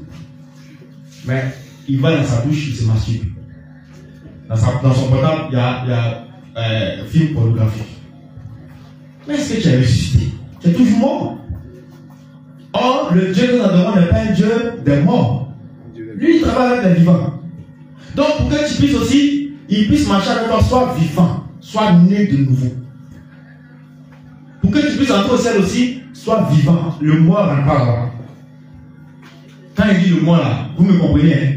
Mais il va dans sa bouche, il se masturbe. Dans son portable, il y a un film pornographique. Mais est-ce que tu es ressuscité? Tu es toujours mort. Or, le Dieu que nous adorons n'est pas un Dieu des morts. Lui, il travaille avec les vivants. Donc, pour que tu puisses aussi, il puisse marcher avec toi, soit vivant, soit né de nouveau. Pour que tu puisses entrer au ciel aussi, sois vivant. Le mort n'en parle pas. Quand il dit le mort là, vous me comprenez, hein?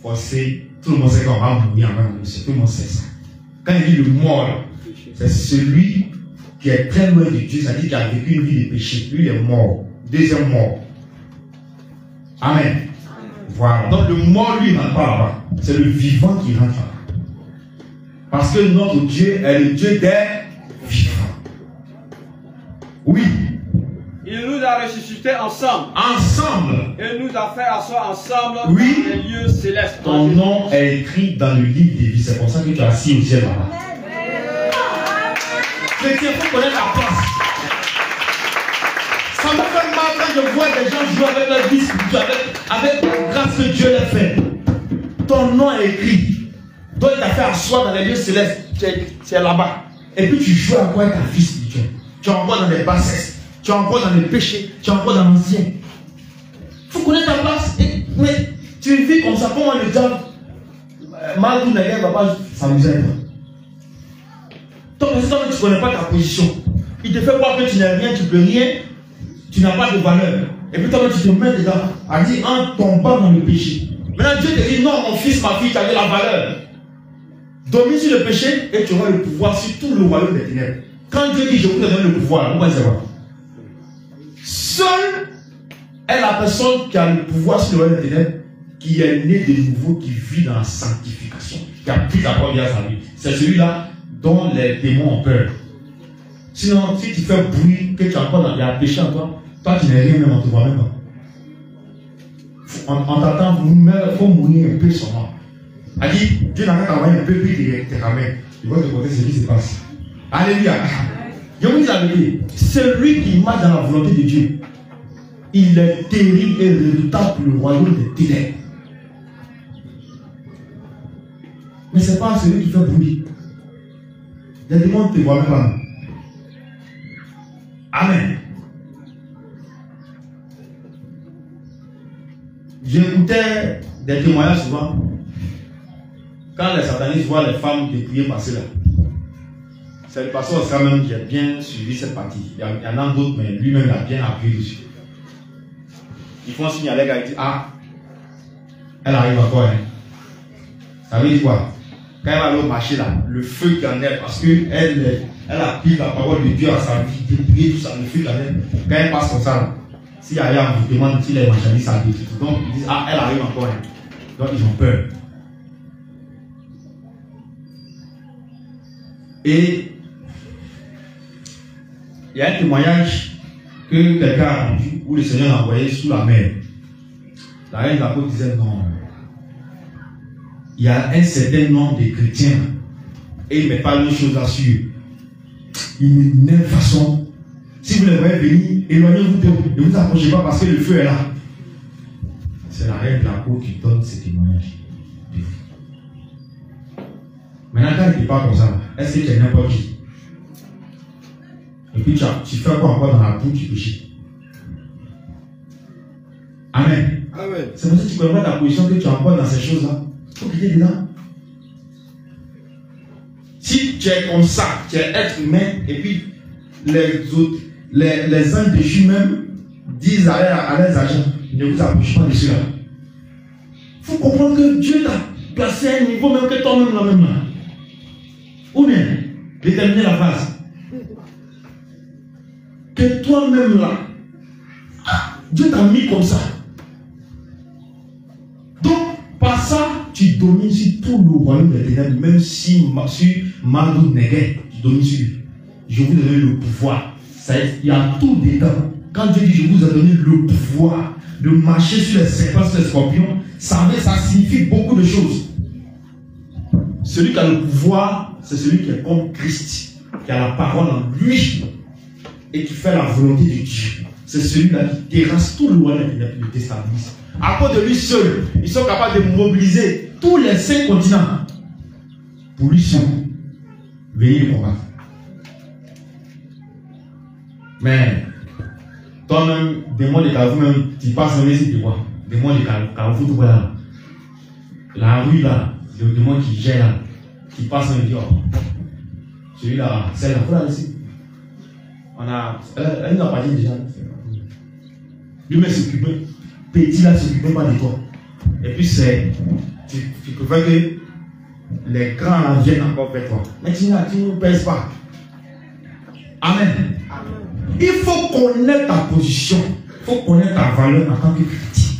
Forcé, tout le monde sait qu'on va mourir en même temps. Tout le monde sait ça. Quand il dit le mort là, c'est celui qui est très loin de Dieu, c'est-à-dire qui a vécu une vie de péché. Lui, il est mort. deuxième mort. Amen. Voilà. Donc le mort, lui, n'entre pas là-bas. C'est le vivant qui rentre là. Parce que notre Dieu est le Dieu des vivants. Oui. Il nous a ressuscités ensemble. Ensemble. Et nous a fait asseoir ensemble oui. dans les lieux célestes. Ton nom est écrit dans le livre des vies. C'est pour ça que tu es assis au ciel là-bas. Chrétien, il faut connaître la place. Ça me fait mal quand je vois des gens jouer avec leur vie spirituelle, avec la grâce que Dieu leur fait. Ton nom est écrit. Donc il t'a fait asseoir dans les lieux célestes. Tu es là-bas. Et puis tu joues à quoi avec ta vie spirituelle. Tu es encore dans les bassesses. Tu es encore dans les péchés. Tu es encore dans l'ancien. Il faut connaître ta place. Mais tu vis comme ça. Comment le diable, mal ou ne va pas s'amuser avec toi. Donc, tu ne connais pas ta position. Il te fait croire que tu n'es rien, tu ne peux rien, tu n'as pas de valeur. Et puis toi, tu te mets dedans, à dire en tombant dans le péché. Maintenant, Dieu te dit non, mon fils, ma fille, tu as de la valeur. Domine sur le péché et tu auras le pouvoir sur tout le royaume des ténèbres. Quand Dieu dit je vous donne le pouvoir, vous allez savoir. Seule est la personne qui a le pouvoir sur le royaume des ténèbres, qui est né de nouveau, qui vit dans la sanctification, qui a pris la première à sa vie. C'est celui-là dont les démons ont peur. Sinon, si tu fais bruit, que tu es encore dans le péché en toi, toi tu n'es rien, même on ne te voit même pas. On t'attend, il faut mourir un peu seulement. A dit, Dieu n'a qu'à t'envoyer un peu, puis tu te ramènes. Tu vois de côté ce qui se passe. Alléluia. Je vous dis la vérité, celui qui marche dans la volonté de Dieu, il est terrible et redoutable pour le royaume des ténèbres. Mais ce n'est pas celui qui fait bruit. Les démons ne te voient même pas. Amen. J'écoutais des témoignages souvent. Quand les satanistes voient les femmes dépouillées passer là. C'est le pasteur Oscar même qui a bien suivi cette partie. Il y en a d'autres, mais lui-même il a bien appuyé dessus. Ils font signe à l'air, ils disent ah, elle arrive encore. Hein. Ça veut dire quoi? Quand elle va aller au marché là, le feu qui en est, parce qu'elle a pris la parole de Dieu à sa vie, dépouillé tout ça, le feu qui en est. Quand elle passe comme ça, s'il y a rien, on vous demande si les marchandises ça détruit. Donc ils disent ah, elle arrive encore. Hein. Donc ils ont peur. Et il y a un témoignage que quelqu'un a rendu où le Seigneur l'a envoyé sous la mer. La reine de la côte disait non. Il y a un certain nombre de chrétiens et il ne met pas une chose là-dessus. Il met de même façon. Si vous les voyez venir, éloignez-vous d'eux. Ne vous approchez pas parce que le feu est là. C'est la reine de la côte qui donne ce témoignage. Maintenant, quand il ne parle comme ça, est-ce que tu es n'importe qui? Et puis tu fais quoi encore dans la boue du péché? Amen. Amen. C'est pour ça que tu connais pas ta position que tu es encore dans ces choses-là. Il faut quitter dedans. Si tu es comme ça, tu es être humain, et puis les autres, les uns de Dieu même disent à leurs agents, ne vous approchez pas de cela. Il faut comprendre que Dieu t'a placé à un niveau même que toi-même là même là. Ou bien, déterminer la phase. Que toi-même là, Dieu t'a mis comme ça. Donc, par ça, tu domines sur tout le royaume des ténèbres, même si sur Mardou Neguet, tu domines sur lui. Je vous donne le pouvoir. Il y a tout dedans. Quand Dieu dit je vous ai donné le pouvoir de marcher sur les serpents, sur les scorpions, ça signifie beaucoup de choses. Celui qui a le pouvoir, c'est celui qui est comme Christ, qui a la parole en lui et qui fait la volonté de Dieu. C'est celui-là qui terrasse tout le royaume et le déstabilise. À cause de lui seul, ils sont capables de mobiliser tous les 5 continents pour lui seul venir le combattre. Mais toi-même, démon de Carrefour, même, tu passes un ici, tu vois. Démon de Carrefour, tu vois là. La rue là, le démon qui gère là, qui passe un idiot. Celui-là, c'est la fois ici. Elle n'a pas dit déjà. Lui-même s'occupait. Petit là s'occupait pas de toi. Et puis tu préfères que les grands là viennent encore vers toi. Mais tu ne pèses pas. Amen. Il faut connaître ta position. Il faut connaître ta valeur en tant que chrétien.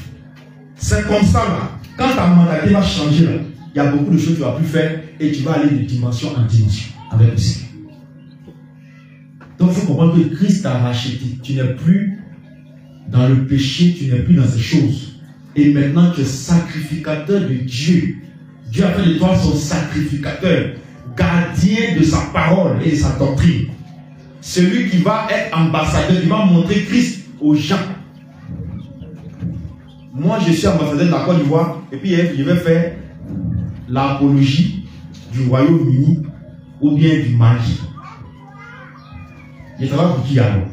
C'est comme ça là. Quand ta mentalité va changer là, il y a beaucoup de choses que tu vas plus faire et tu vas aller de dimension en dimension avec le Seigneur. Donc il faut comprendre que Christ t'a racheté. Tu n'es plus dans le péché, tu n'es plus dans ces choses. Et maintenant tu es sacrificateur de Dieu. Dieu a fait de toi son sacrificateur, gardien de sa parole et de sa doctrine. Celui qui va être ambassadeur, qui va montrer Christ aux gens. Moi je suis ambassadeur de la Côte d'Ivoire et puis je vais faire l'apologie du Royaume-Uni ou bien du Mali. Je travaille pour qui alors?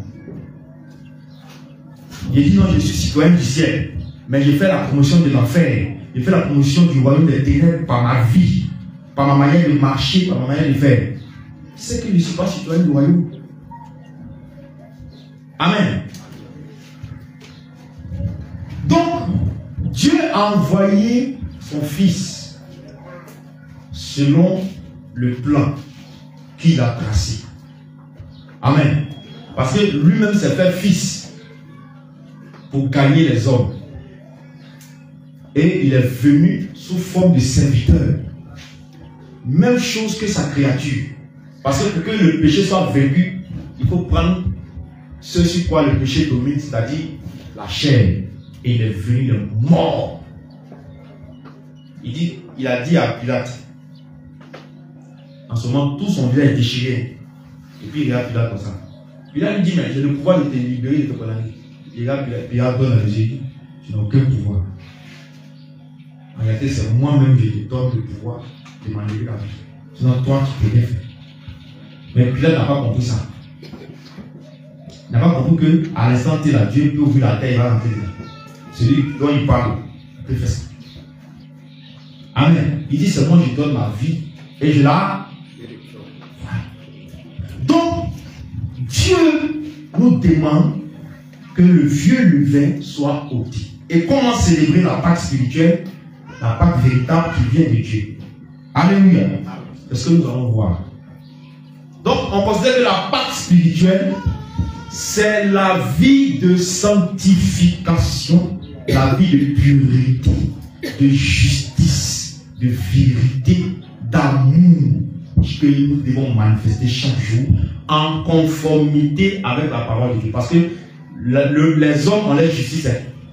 Il dit non, je suis citoyen du ciel, mais je fais la promotion de l'enfer. Je fais la promotion du royaume des ténèbres par ma vie, par ma manière de marcher, par ma manière de faire. C'est que je ne suis pas citoyen du royaume. Amen. Donc, Dieu a envoyé son Fils selon le plan qu'il a tracé. Amen. Parce que lui-même s'est fait fils pour gagner les hommes. Et il est venu sous forme de serviteur. Même chose que sa créature. Parce que pour que le péché soit vaincu, il faut prendre ce sur quoi le péché domine, c'est-à-dire la chair. Et il est venu de mort. Il a dit à Pilate, en ce moment, tout son visage est déchiré. Et puis il regarde Pilate comme ça. Pilate lui dit, mais j'ai le pouvoir de te libérer, de te condamner. Il regarde Pilate donne la vérité. Tu n'as aucun pouvoir. En réalité, c'est moi-même qui te donne le pouvoir de m'enlever la vie. Sinon, toi, tu peux rien faire. Mais Pilate n'a pas compris ça. Il n'a pas compris qu'à l'instant T, là, Dieu peut ouvrir la terre et va rentrer dedans. Celui dont il parle, il peut faire ça. Amen. Il dit, c'est moi qui donne ma vie et je la. Donc, Dieu nous demande que le vieux levain soit ôté. Et comment célébrer la Pâque spirituelle, la Pâque véritable qui vient de Dieu. Alléluia. C'est ce que nous allons voir. Donc, on considère que la Pâque spirituelle, c'est la vie de sanctification, la vie de purité, de justice, de vérité, d'amour que nous devons manifester chaque jour en conformité avec la parole de Dieu. Parce que les hommes ont leur justice,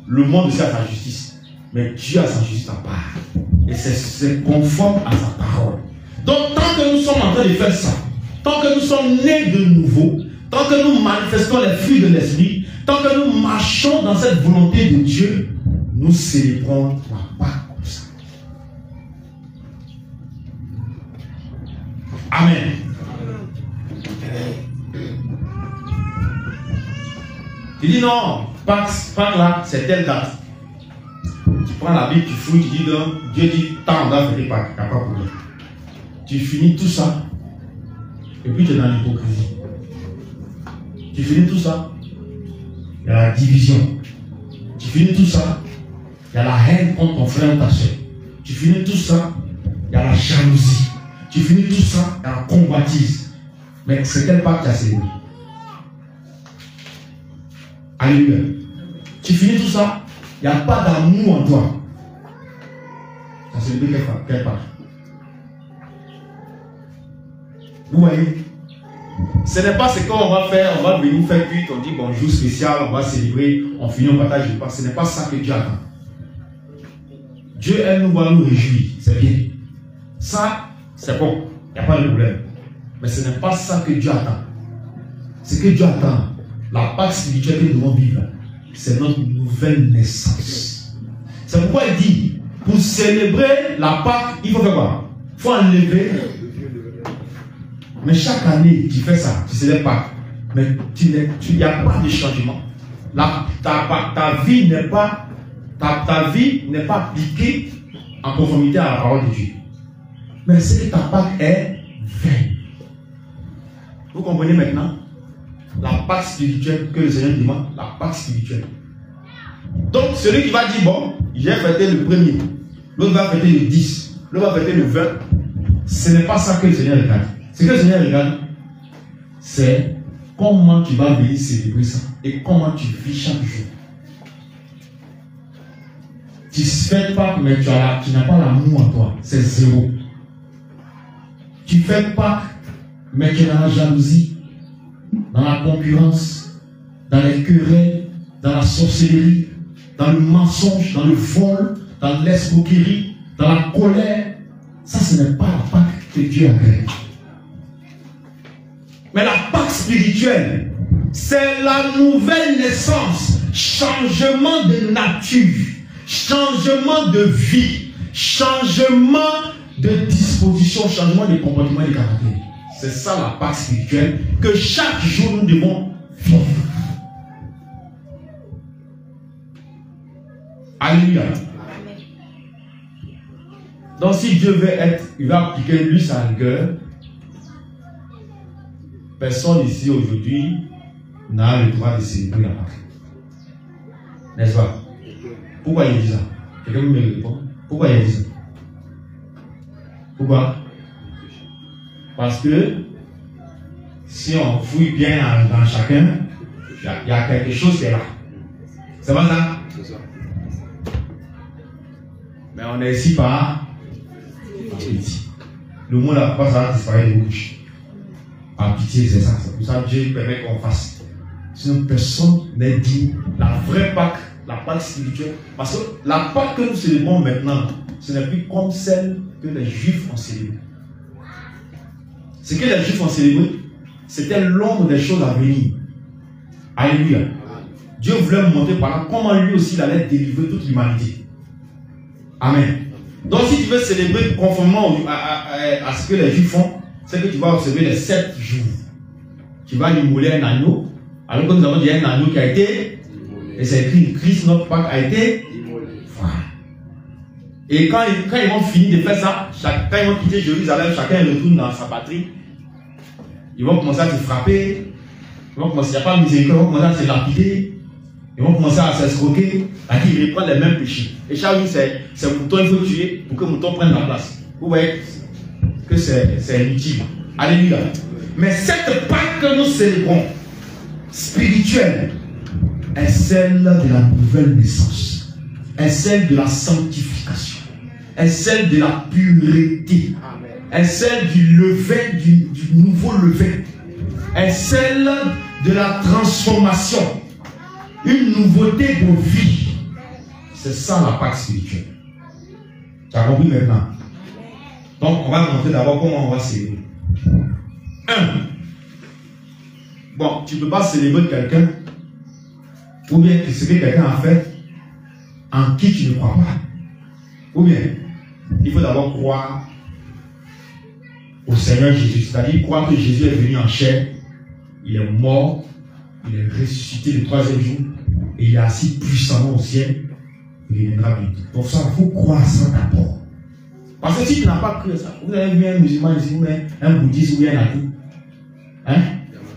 le monde aussi a sa justice, mais Dieu a sa justice à part. Et c'est conforme à sa parole. Donc tant que nous sommes en train de faire ça, tant que nous sommes nés de nouveau, tant que nous manifestons les fruits de l'esprit, tant que nous marchons dans cette volonté de Dieu, nous célébrons la Pâque comme ça. Amen. Tu dis non, Pâques là, c'est telle date. Tu prends la Bible, tu fouilles, tu dis donc, Dieu dit, tant on doit faire Pâques, il n'y a pas de problème. Tu finis tout ça, et puis tu es dans l'hypocrisie. Tu finis tout ça, il y a la division. Tu finis tout ça, il y a la haine contre ton frère ou ta soeur. Tu finis tout ça, il y a la jalousie. Tu finis tout ça, il y a la convoitise. Mais c'est quelle part tu as célébré? Alléluia. Tu finis tout ça, il n'y a pas d'amour en toi. Tu as célébré quelle part? Vous voyez? Ce n'est pas ce qu'on va faire, on va venir faire cuite, on dit bonjour spécial, on va célébrer, on finit, on partage le pain. Ce n'est pas ça que Dieu attend. Dieu aime nous voir nous réjouir, c'est bien. Ça, c'est bon, il n'y a pas de problème. Mais ce n'est pas ça que Dieu attend. Ce que Dieu attend, la Pâque spirituelle que nous devons vivre, c'est notre nouvelle naissance. C'est pourquoi il dit, pour célébrer la Pâque, il faut faire quoi? Il faut enlever. Mais chaque année, tu fais ça, tu ne célèbres pas. Mais il n'y a pas de changement. Ta vie n'est pas appliquée en conformité à la parole de Dieu. Mais c'est que ta Pâque est vaine. Vous comprenez maintenant? La Pâque spirituelle que le Seigneur demande, la Pâque spirituelle. Donc, celui qui va dire, bon, j'ai fêté le 1er, l'autre va fêter le 10, l'autre va fêter le 20, ce n'est pas ça que le Seigneur regarde. Ce que le Seigneur regarde, c'est comment tu vas venir célébrer ça et comment tu vis chaque jour. Tu fais Pâques, mais tu n'as pas l'amour en toi. C'est zéro. Tu fais Pâques, mais tu es dans la jalousie, dans la concurrence, dans les querelles, dans la sorcellerie, dans le mensonge, dans le vol, dans l'escroquerie, dans la colère. Ça, ce n'est pas la Pâque que Dieu agrée. Mais la Pâque spirituelle, c'est la nouvelle naissance, changement de nature, changement de vie, changement de disposition, changement de comportement et de caractère. C'est ça la Pâque spirituelle que chaque jour nous devons vivre. Alléluia. Donc si Dieu veut être, il va appliquer lui sa rigueur. Personne ici aujourd'hui n'a le droit de célébrer la Pâque. N'est-ce pas? Pourquoi il dit ça? Quelqu'un me répond. Pourquoi il dit ça? Pourquoi? Parce que si on fouille bien dans chacun, il y a quelque chose qui est là. C'est pas ça? C'est ça. Mais on est ici par pitié. Le mot là, pas ça disparaît de bouche. Par pitié, c'est ça. C'est pour ça que Dieu permet qu'on fasse. Sinon, personne n'est dit la vraie Pâque, la Pâque spirituelle. Parce que la Pâque que nous célébrons maintenant, ce n'est plus comme celle que les Juifs ont célébrée. Ce que les Juifs ont célébré, c'était l'ombre des choses à venir. Alléluia. Dieu voulait me montrer par là comment lui aussi il allait délivrer toute l'humanité. Amen. Donc si tu veux célébrer conformément à ce que les Juifs font, c'est que tu vas observer les 7 jours. Tu vas immoler un agneau. Alors que nous avons dit un agneau qui a été, et c'est écrit, Christ notre Pâque a été immolé. Voilà. Et quand ils vont finir de faire ça, quand ils vont quitter Jérusalem, chacun retourne dans sa patrie. Ils vont commencer à se frapper. Ils vont commencer, il n'y a pas de miséricorde, ils vont commencer à se lapider. Ils vont commencer à s'escroquer. Ils reprennent les mêmes péchés. Et chaque jour, c'est mouton, il faut tuer pour que le mouton prenne la place. Vous voyez que c'est inutile. Alléluia. Mais cette Pâque que nous célébrons, spirituelle, est celle de la nouvelle naissance, est celle de la sanctification, est celle de la pureté, est celle du levain, du nouveau levain, est celle de la transformation, une nouveauté de vie. C'est ça la Pâque spirituelle. Tu as compris maintenant? Donc on va montrer d'abord comment on va célébrer. 1. Bon, tu ne peux pas célébrer quelqu'un ou bien ce que quelqu'un a fait en qui tu ne crois pas. Ou bien, il faut d'abord croire au Seigneur Jésus, c'est-à-dire croire que Jésus est venu en chair, il est mort, il est ressuscité le 3e jour, et il est assis puissamment au ciel, il viendra bientôt. Pour ça, il faut croire ça d'abord. Parce que si tu n'as pas cru ça, vous avez vu un musulman ici, ou un bouddhiste, ou un athée, hein?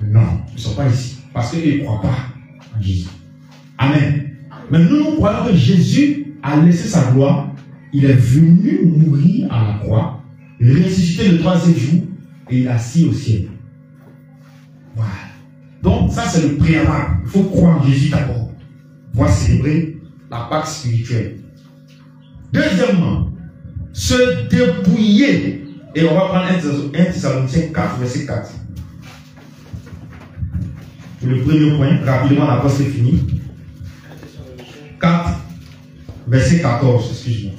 Non, ils ne sont pas ici. Parce qu'ils ne croient pas en Jésus. Amen. Mais nous croyons que Jésus a laissé sa gloire. Il est venu mourir à la croix, ressuscité le 3e jour, et il est assis au ciel. Voilà. Donc, ça, c'est le préalable. Il faut croire en Jésus d'abord pour célébrer la Pâque spirituelle. Deuxièmement, se dépouiller. Et on va prendre 1 Thessaloniciens 4, verset 4. Le premier point, rapidement, la pause est finie. 4, verset 14, excuse-moi.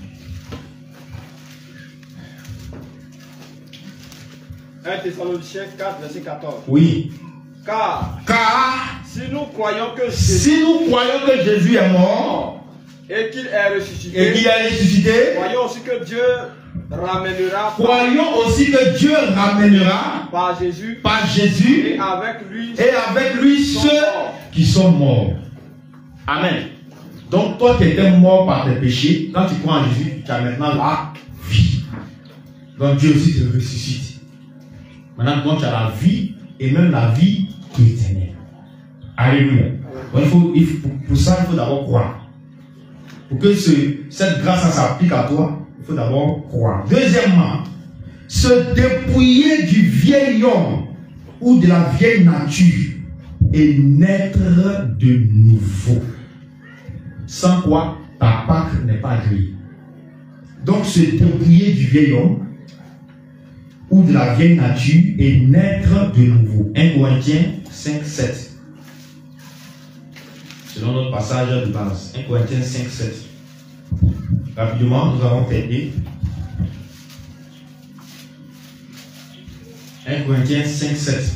1 Thessaloniciens 4, verset 14. Oui. Car si nous croyons que Jésus est mort et qu'il est ressuscité, croyons aussi que Dieu ramènera par Jésus et avec lui ceux qui sont morts. Amen. Donc toi qui étais mort par tes péchés, quand tu crois en Jésus, tu as maintenant la vie. Donc Dieu aussi te ressuscite. Maintenant tu as la vie et même la vie éternelle. Alléluia. Donc, pour ça, il faut d'abord croire. Pour que cette grâce s'applique à toi, il faut d'abord croire. Deuxièmement, se dépouiller du vieil homme ou de la vieille nature et naître de nouveau. Sans quoi? ta Pâque n'est pas agréée. Donc se dépouiller du vieil homme ou de la vieille nature et naître de nouveau. 1 Corinthiens 5, 7. Selon notre passage de base. 1 Corinthiens 5, 7. Rapidement, nous allons terminer. 1 Corinthiens 5, 7.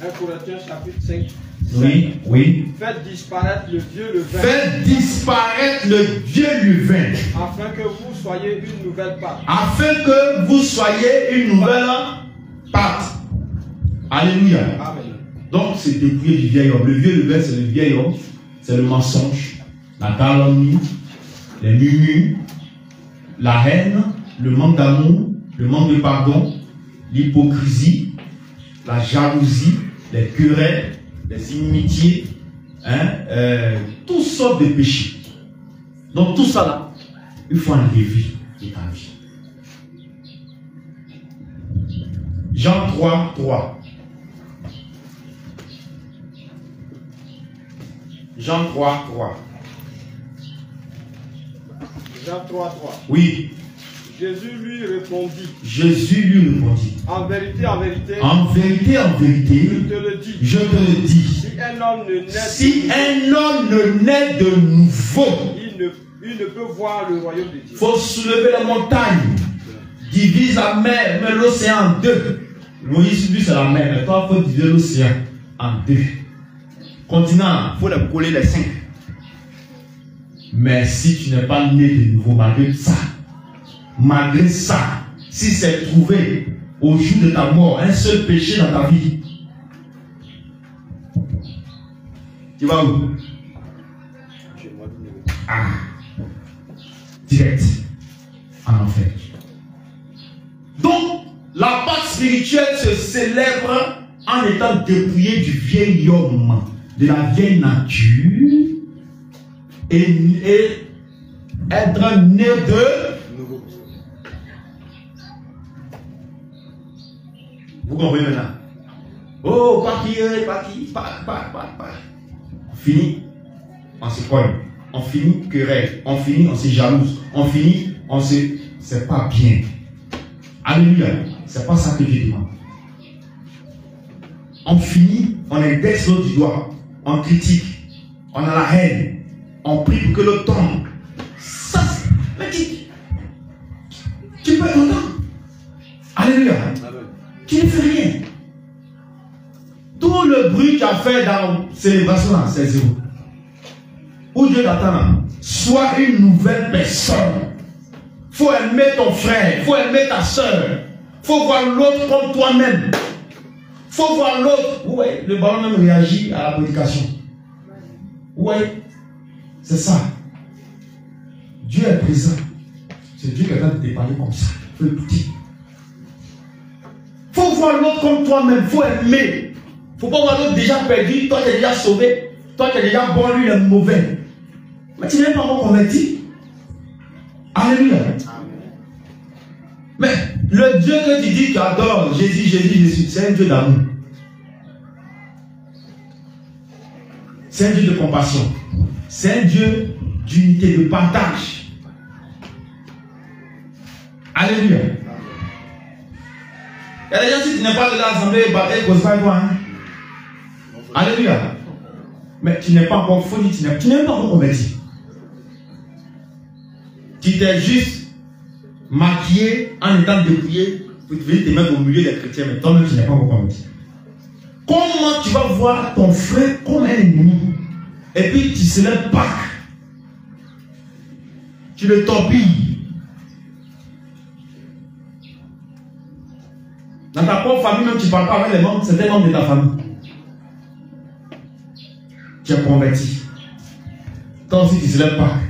1 Corinthiens chapitre 5. Oui, oui. Faites disparaître le vieux levain. Faites disparaître le vieux levain. Afin que vous soyez une nouvelle pâte. Afin que vous soyez une nouvelle pâte. Alléluia. Amen. Donc, c'est dépouiller du vieil homme. Le vieux levain, c'est le vieil homme. C'est le mensonge, la calomnie, les murmures, la haine, le manque d'amour, le manque de pardon, l'hypocrisie, la jalousie, les querelles, les inimitiés, toutes sortes de péchés. Donc tout ça là, il faut enlever de ta vie. Jean 3, 3. Jean 3, 3. Jean 3, 3. Oui. Jésus lui répondit. Jésus lui répondit. En vérité, en vérité. En vérité, en vérité. Je te le dis. Je te le dis. Si un homme ne naît de nouveau, il ne peut voir le royaume de Dieu. Il faut soulever la montagne. Divise la mer, mais l'océan en deux. Moïse, lui, c'est la mer. Mais toi, il faut diviser l'océan en deux. Continent, il faut les coller les 5. Mais si tu n'es pas né de nouveau, malgré ça, si c'est trouvé au jour de ta mort un seul péché dans ta vie, tu vas où? Direct en enfer. Donc, la Pâque spirituelle se célèbre en étant dépouillé du vieil homme, de la vieille nature, et être né de nouveau. Vous comprenez maintenant? Oh, pas on finit, on se cogne. On finit querelle. On finit, on se jalouse. On finit, on se... C'est pas bien. Alléluia. C'est pas ça que Dieu demande. On finit, on indexe l'autre du doigt. On critique. On a la haine. On prie pour que l'autre tombe. Ça, mais tu peux être content. Alléluia. Tu ne fais rien. Tout le bruit que tu as fait dans célébration là, c'est zéro. Où Dieu t'attend, sois une nouvelle personne. Faut aimer ton frère, faut aimer ta soeur. Faut voir l'autre comme toi-même. Faut voir l'autre. Ouais, le ballon même réagit à la prédication. Ouais, c'est ça. Dieu est présent. C'est Dieu qui est en train de te parler comme ça. Faut écouter. Faut voir l'autre comme toi-même. Faut aimer. Faut pas voir l'autre déjà perdu. Toi, tu es déjà sauvé. Toi, tu es déjà bon, lui, il est mauvais. Mais tu n'es pas encore converti. Alléluia. Mais le Dieu que tu dis que tu adores, Jésus, c'est un Dieu d'amour. C'est un Dieu de compassion. C'est un Dieu d'unité, de partage. Alléluia. Il y a des gens, si tu n'es pas de l'assemblée, il cause pas toi. Alléluia. Mais tu n'es pas encore folie, tu n'es pas encore converti. Tu t'es juste maquillé en étant dépouillé pour venir te mettre au milieu des chrétiens, mais toi-même tu n'es pas encore converti. Comment tu vas voir ton frère comme un ennemi et puis tu célèbres Pâques? Tu le torpilles. Dans ta propre famille, même tu ne parles pas avec les membres, c'est des membres de ta famille. Tu es converti. Toi aussi tu célèbres Pâques.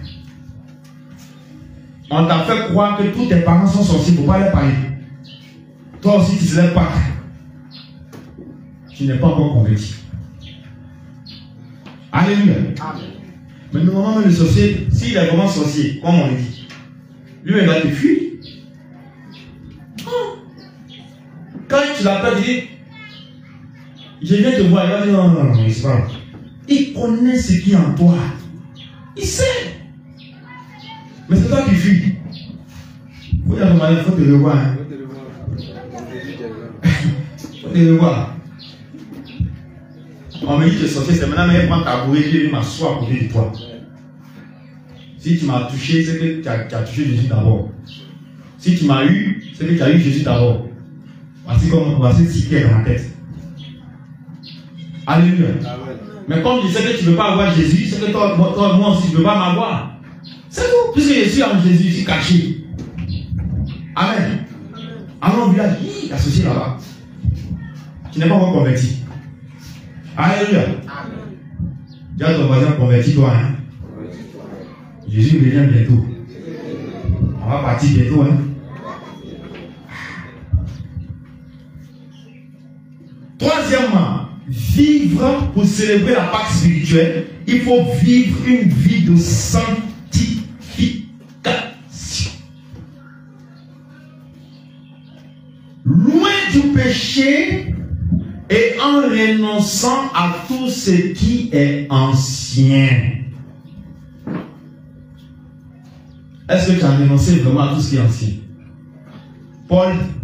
On t'a fait croire que tous tes parents sont sorciers, il ne faut pas les parler. Toi aussi, tu ne célèbres pas. Tu n'es pas encore converti. Alléluia. Mais normalement, le sorcier, s'il est vraiment sorcier, comme on le dit, lui, il va te fuir. Quand tu l'appelles, il dit, je viens te voir, il va dire, non, c'est pas. Il connaît ce qui est en toi. Il sait. c'est toi qui fuis. Il faut te revoir. Hein. Faut te revoir. On me dit que sorcier, c'est maintenant que prends ta bourrée et m'assois à côté de toi. Si tu m'as touché, c'est que tu as touché Jésus d'abord. Si tu m'as eu, c'est que tu as eu Jésus d'abord. Voici ce qui est dans la tête. Alléluia. Mais comme tu sais que tu ne peux pas avoir Jésus, c'est que toi, moi aussi, je ne peux pas m'avoir. C'est tout. Puisque je suis en Jésus, je suis caché. Amen. Alors, il a dit, associé là-bas. Tu n'es pas encore converti. Alléluia. Dis à ton voisin, convertis-toi. Hein? Jésus revient bientôt. On va partir bientôt. Hein? Troisièmement, vivre pour célébrer la Pâque spirituelle, il faut vivre une vie de sanctification. Loin du péché et en renonçant à tout ce qui est ancien. Est-ce que tu as renoncé vraiment à tout ce qui est ancien?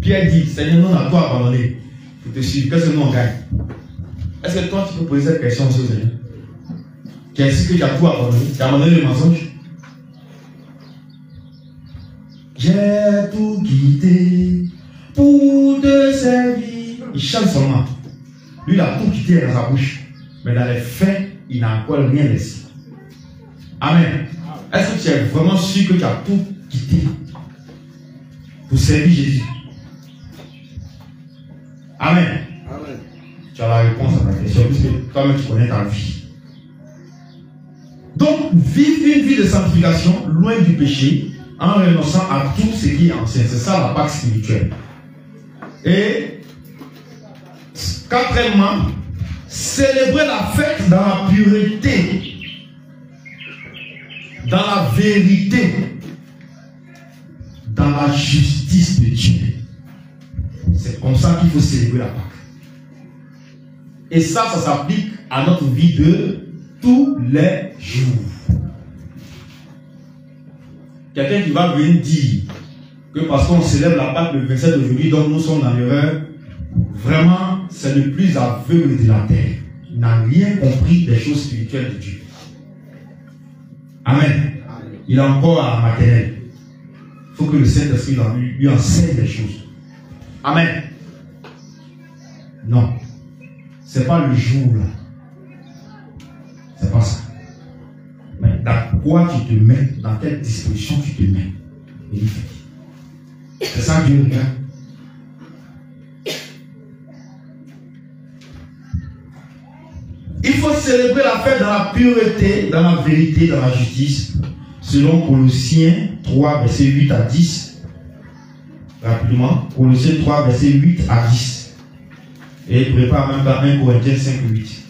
Pierre dit, Seigneur, nous on a tout abandonné. Pour te suivre, qu'est-ce que nous on gagne? Est-ce que toi tu peux poser cette question au Seigneur? Qu'est-ce que tu as tout abandonné? Tu as abandonné le mensonge? J'ai tout quitté pour te servir. Il chante seulement. Lui, il a tout quitté dans sa bouche. Mais dans les faits, il n'a encore rien laissé. Amen. Est-ce que tu es vraiment sûr que tu as tout quitté pour servir Jésus? Amen. Amen. Tu as la réponse à ta question, puisque toi-même tu connais ta vie. Donc, vivre une vie de sanctification, loin du péché, en renonçant à tout ce qui est ancien. C'est ça la Pâque spirituelle. Et quatrièmement, célébrer la fête dans la pureté, dans la vérité, dans la justice de Dieu. C'est comme ça qu'il faut célébrer la Pâque. Et ça s'applique à notre vie de tous les jours. Quelqu'un qui va venir dire que parce qu'on célèbre la Pâque le 27 d'aujourd'hui, donc nous sommes dans l'erreur, vraiment, c'est le plus aveugle de la terre. Il n'a rien compris des choses spirituelles de Dieu. Amen. Il est encore à la maternelle. Il faut que le Saint-Esprit lui enseigne des choses. Amen. Non. C'est pas le jour là. C'est pas ça. Mais dans quoi tu te mets, dans quelle disposition tu te mets. C'est ça que Dieu regarde. Il faut célébrer la fête dans la pureté, dans la vérité, dans la justice, selon Colossiens 3, versets 8 à 10. Rapidement, Colossiens 3, versets 8 à 10. Et prépare même par 1 Corinthiens 5, 8.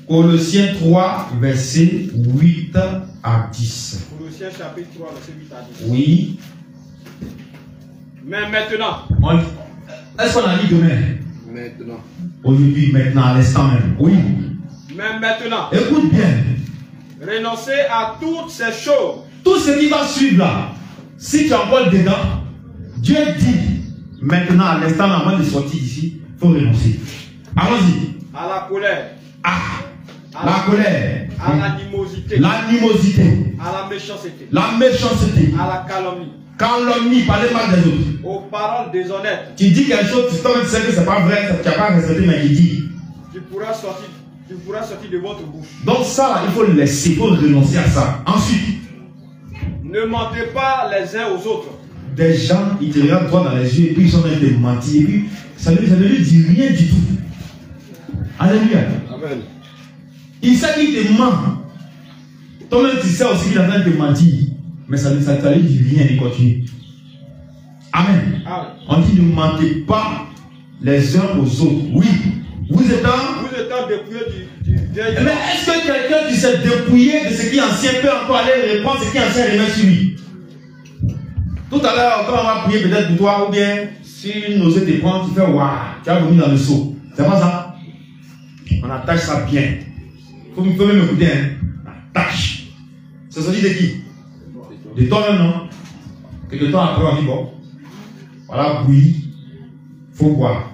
Colossiens 3, versets 8 à 10. Colossiens chapitre 3, verset 8 à 10. Oui. Mais maintenant. Est-ce qu'on a dit demain? Maintenant. Aujourd'hui, maintenant, à l'instant même. Oui. Mais maintenant. Écoute bien. Renoncez à toutes ces choses. Tout ce qui va suivre là, si tu envoies dedans, Dieu dit, maintenant, à l'instant, avant de sortir d'ici, il faut renoncer. Allons-y. À la colère. La colère. À l'animosité. L'animosité. À la méchanceté. La méchanceté. À la calomnie. Calomnie, parler mal des autres. Aux paroles déshonnêtes. Tu dis quelque chose, tu sais que c'est pas vrai, tu n'as pas respecté, mais il dit. Tu pourras sortir de votre bouche. Donc ça, là, il faut le laisser, il faut renoncer à ça. Ensuite. Ne mentez pas les uns aux autres. Des gens, ils te regardent droit dans les yeux et puis ils sont en train de mentir. Et puis, ça ne lui dit rien du tout. Alléluia. Amen. Il sait qu'il te ment. Toi-même, tu sais aussi qu'il est en train de te mentir. Mais ça ne lui dit rien, il continue. Amen. Amen. On dit ne mentez pas les uns aux autres. Oui. Vous êtes dépouillé du vieil. Mais est-ce que quelqu'un qui s'est dépouillé de ce qui est ancien peut encore aller reprendre ce qui est ancien et remettre sur lui? Tout à l'heure, quand on va prier peut-être pour toi, ou bien si une osée te prend, tu fais waouh, tu as vomi dans le seau. C'est pas ça? On attache ça bien. Il faut même écouter, hein? On attache. C'est sorti de qui? De toi-même, non? Quelque temps après, on dit bon, voilà, bouillie, faut boire.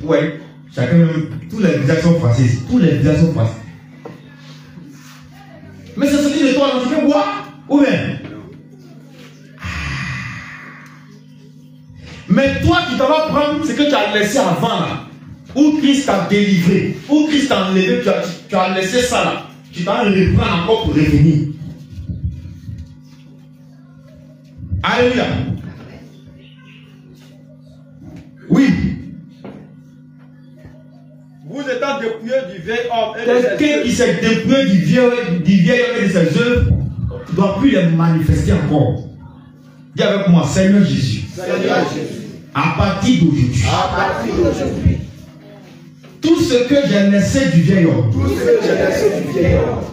Ouais, chacun, tous les visages sont froissés. Tous les visages sont froissés. Mais c'est sorti de toi, tu peux boire? Ou bien? Mais toi, tu t'en vas prendre ce que tu as laissé avant là. Où Christ t'a délivré, où Christ t'a enlevé, tu as laissé ça là. Tu t'en reprends encore pour revenir. Alléluia. Oui. Vous étant dépouillé du vieil homme et de ses quelqu'un qui s'est dépouillé du vieil homme et de ses œuvres ne doit plus les manifester encore. Dis avec moi, Seigneur Jésus. Seigneur Jésus. À partir d'aujourd'hui. Tout ce que j'ai laissé du vieil homme,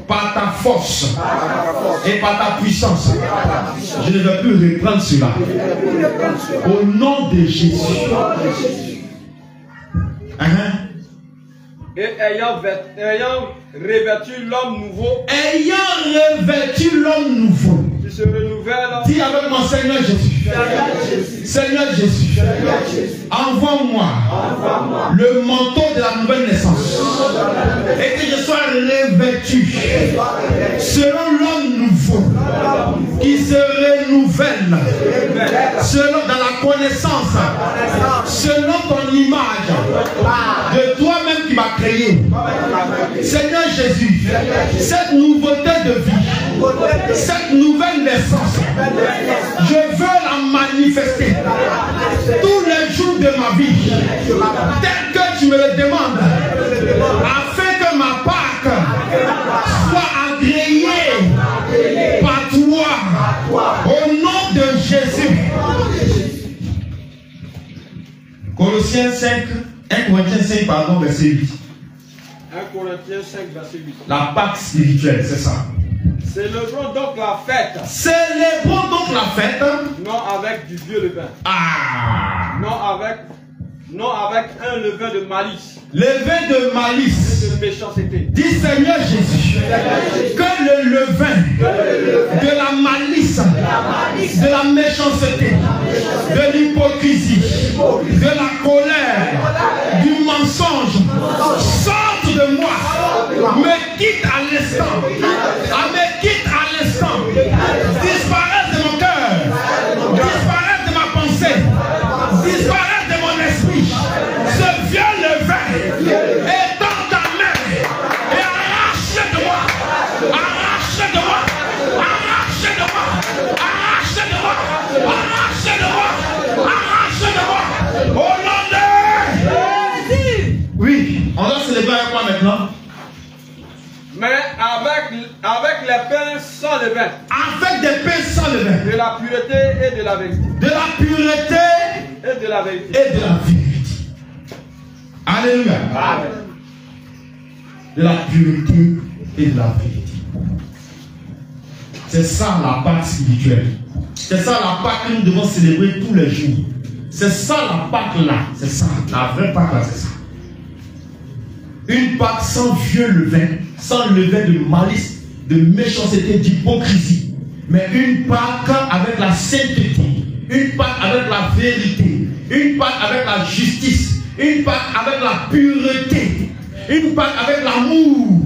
par ta force et par ta puissance, je ne vais plus reprendre cela. Au nom de Jésus. Et ayant revêtu l'homme nouveau. Ayant revêtu l'homme nouveau. Qui se renouvelle. Dis avec mon Seigneur Jésus. Seigneur Jésus. Envoie-moi le manteau de la nouvelle naissance. Et que je sois revêtu selon l'homme nouveau qui se renouvelle selon dans la connaissance, selon ton image de toi-même qui m'a créé. Seigneur Jésus, cette nouveauté de vie, cette nouvelle naissance, je veux la manifester tous les jours de ma vie, tel que tu me le demandes, afin que ma Pâque soit agréée par toi, au nom de Jésus. Colossiens 5, 1 Corinthiens 5, pardon, verset 8. 1 Corinthiens 5, verset 8. La Pâque spirituelle, c'est ça. Célébrons donc la fête. Célébrons donc la fête. Non avec du vieux levain. Ah. Non avec un levain de malice. Levain de malice. Et de méchanceté. Dis Seigneur Jésus, que le levain de la malice, de la méchanceté, de l'hypocrisie, de la colère, du mensonge, sorte de moi, me quitte à l'instant, me quitte à l'instant, disparaisse de mon cœur, disparaisse de ma pensée, disparaisse de mon esprit, ce vieux levain, étends ta main et arrache de moi, arrache de moi, arrache de moi, arrache de moi, arrache de moi, arrache de moi, au nom de Jésus. Oui, on doit célébrer avec moi maintenant. Mais avec les pains sans levain. Avec des pains sans levain. De la pureté et de la vérité. De la pureté et de la vérité. Et de la vérité. Alléluia. Amen. De la pureté et de la vérité. C'est ça la Pâque spirituelle. C'est ça la Pâque que nous devons célébrer tous les jours. C'est ça la Pâque là. C'est ça. La vraie Pâque là, c'est ça. Une Pâque sans vieux levain, sans levain de malice, de méchanceté, d'hypocrisie. Mais une Pâque avec la sainteté, une Pâque avec la vérité, une Pâque avec la justice, une Pâque avec la pureté, une Pâque avec l'amour.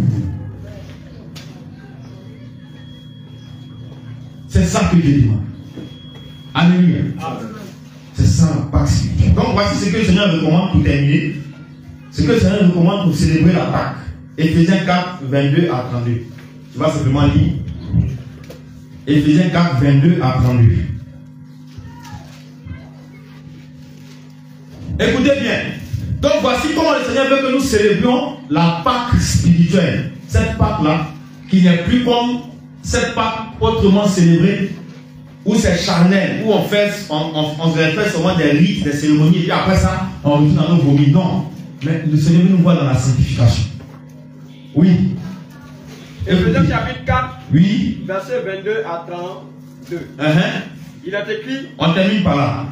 C'est ça que je demande. Alléluia. C'est ça la Pâque spirituelle. Donc voici ce que le Seigneur recommande pour terminer. Ce que le Seigneur nous commande pour célébrer la Pâque. Éphésiens 4, 22 à 32. Tu vas simplement lire. Éphésiens 4, 22 à 32. Écoutez bien. Donc voici comment le Seigneur veut que nous célébrions la Pâque spirituelle. Cette Pâque-là, qui n'est plus comme cette Pâque autrement célébrée, où c'est charnel, où on fait seulement des rites, des cérémonies, et puis après ça, on retourne dans nos vomis. Non. Mais le Seigneur nous voit dans la sanctification. Oui. Éphésiens chapitre 4, oui. Verset 22 à 32. Il est écrit. On termine par là.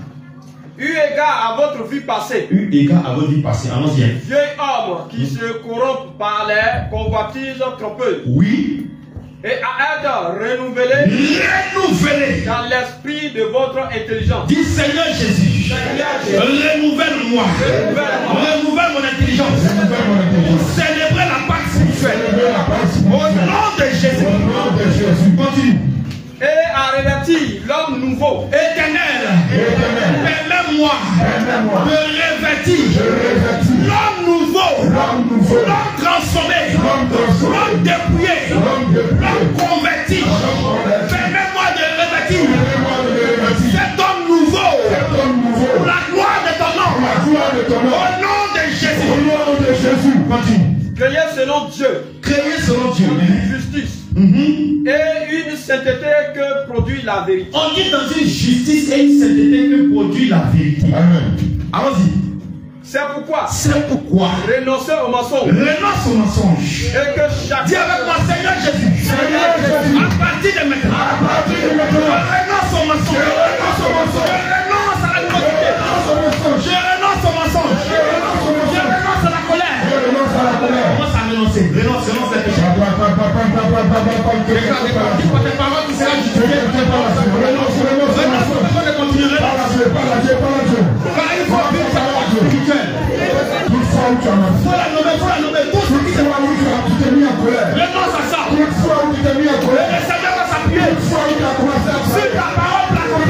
Eu égard à votre vie passée. Eu égard à votre vie passée. Allons-y. Vieil homme qui se corrompt par les convoitises trompeuses. Oui. Et à être renouvelé dans l'esprit de votre intelligence. Dis Seigneur Jésus, renouvelle-moi. Renouvelle mon intelligence. Célébrer la Pâque spirituelle. Au nom de Jésus. Continue. Et à revêtir l'homme nouveau. Éternel, permets-moi de revêtir l'homme nouveau, l'homme transformé, l'homme dépouillé, l'homme converti. Permets-moi de revêtir cet homme nouveau pour la gloire de ton nom. Au nom de Jésus. Continue. Créé selon Dieu. Justice. Et une sainteté que produit la vérité. On dit dans une justice et une sainteté que produit la vérité. Amen. Allons-y. C'est pourquoi. Renoncer au mensonge. Renonce au mensonge. Et que chaque. Dis avec moi, Seigneur Jésus. À partir de maintenant. Renonce au mensonge. Je renonce à la immoralité. Je renonce au mensonge. Je renonce à la colère. Commence à renoncer. Renonce les péchés. Regarde tes paroles qui seront justifiées. Renonce de continuer. Car il faut vivre sa foi spirituelle. Faut la nommer. Tout ce qui s'est mis en colère. Renonce à ça. Le Seigneur va s'appuyer sur ta parole placée.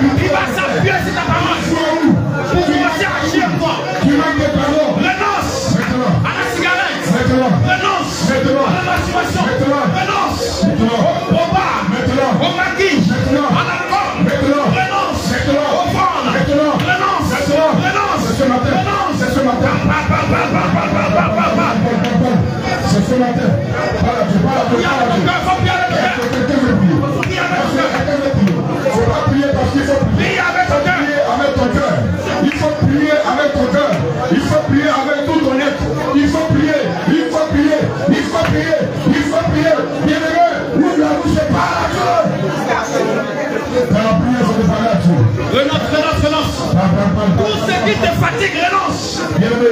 Il va s'appuyer sur ta parole pour commencer à agir en toi. Renonce à la cigarette. Renonce à la masturbation. Renonce au bar, au maquis, à l'alcool. Renonce au porn. Renonce. C'est ce matin. Il faut pas prier parce qu'il faut prier avec ton cœur. Il faut prier avec ton cœur. Il faut prier avec tout ton être. Il faut prier. Bien aimé, nous la bouche par la Dieu. Dans la prière, c'est de parler à Dieu. Renonce. Tout ce qui te fatigue, renonce. Bien aimé.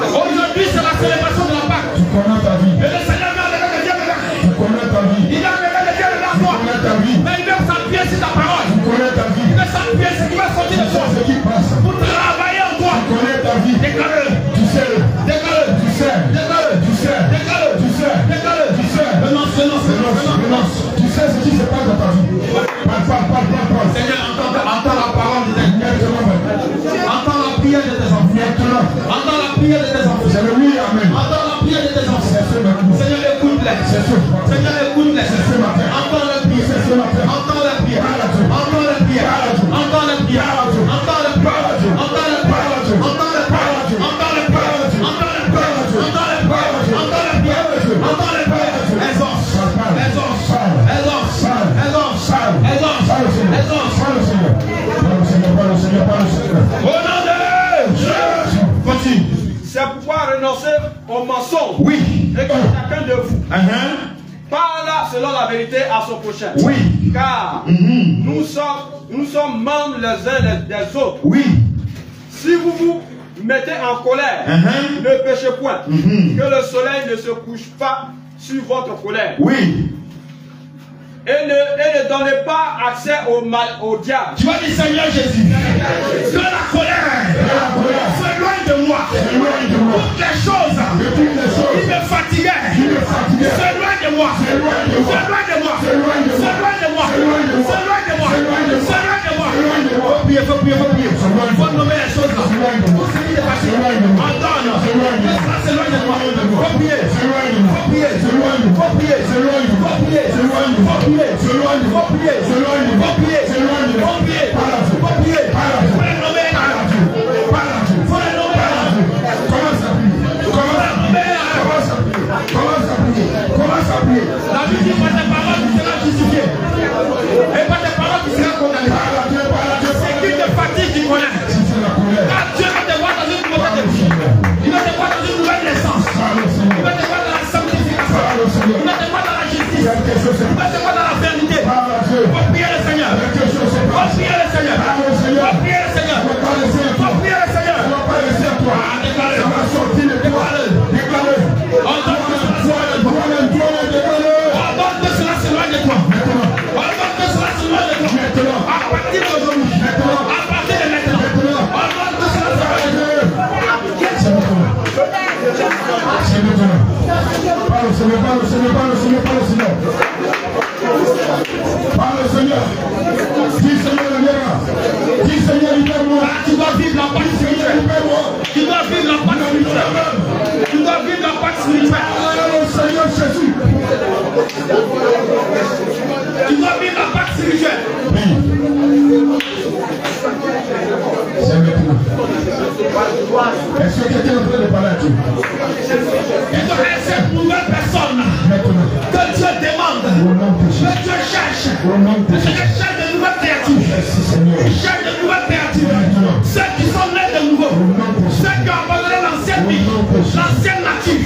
Aujourd'hui, c'est la célébration de la Pâque. Tu connais ta vie. Et le Seigneur vient lever le Dieu de la Tu connais ta vie. Il a levé le Dieu de la foi. Tu connais ta vie. Mais il veut s'appuyer sur ta parole. Tu connais ta vie. Il veut s'appuyer sur ce qui va sortir de toi. Ce qui passe. Pour travailler en toi. Tu connais ta vie. Déclare-le. Tu sais. Déclare-le. Tu sais. Déclare-le. Tu sais. Déclare-le. Tu sais. Déclare-le. Tu sais. Renonce. Tu sais ce qui se passe dans ta vie. Parle. Seigneur, entends la parole de tes enfants. Entends la prière de tes enfants. Entends la prière de tes enfants. C'est le oui, amen. Entends la prière de tes enfants. Seigneur, écoute-les. Seigneur, écoute-les. Entends la prière. Entends la prière. Entends la prière. Entends la prière. Entends la prière. Entends la prière. Entends la prière. Entends la prière. Entends la prière. Entends la prière. Entends la prière. Entends la prière. Au nom de Jésus. Continue. C'est pourquoi renoncer au mensonge. Oui. Et que chacun de vous parle selon la vérité à son prochain. Oui. Car nous sommes membres les uns des autres. Oui. Si vous vous mettez en colère, ne péchez point. Que le soleil ne se couche pas sur votre colère. Oui. Et ne donnez pas accès au diable. Tu vas dire Seigneur Jésus, que la colère s'éloigne de moi. Toutes les choses qui me fatiguaient s'éloignent de moi. Faut prier. Faut nommer les choses là. Tout ce qui est facile. Entendre. Ça s'éloigne de moi. Faut prier. La vie dit par tes paroles tu seras justifié. Et par tes paroles tu seras condamné. C'est qui te fatigue, tu connais. Quand Dieu va te voir dans une nouvelle vie, il va te voir dans une nouvelle naissance. Il va te voir dans la sanctification. Il va te voir dans la justice. Il va te voir dans la vérité. Faut prier le Seigneur. Faut prier le Seigneur. Faut prier le Seigneur. Faut prier le Seigneur. Déclare-le. Seigneur. Dis Seigneur, libère-moi. Dis Seigneur, libère-moi. Tu dois vivre la Pâque spirituelle. Tu dois vivre la Pâque spirituelle. Tu dois vivre la Pâque spirituelle. Seigneur Jésus. Tu dois vivre la Pâque spirituelle. C'est maintenant. Est-ce que quelqu'un est en train de parler à Dieu? Et donc, cette nouvelle personne que Dieu demande, que Dieu cherche, que Dieu cherche de nouvelles créatures. Il cherche de nouvelles créatures. Ceux qui sont nés de nouveau, ceux qui ont abandonné l'ancienne vie, l'ancienne nature,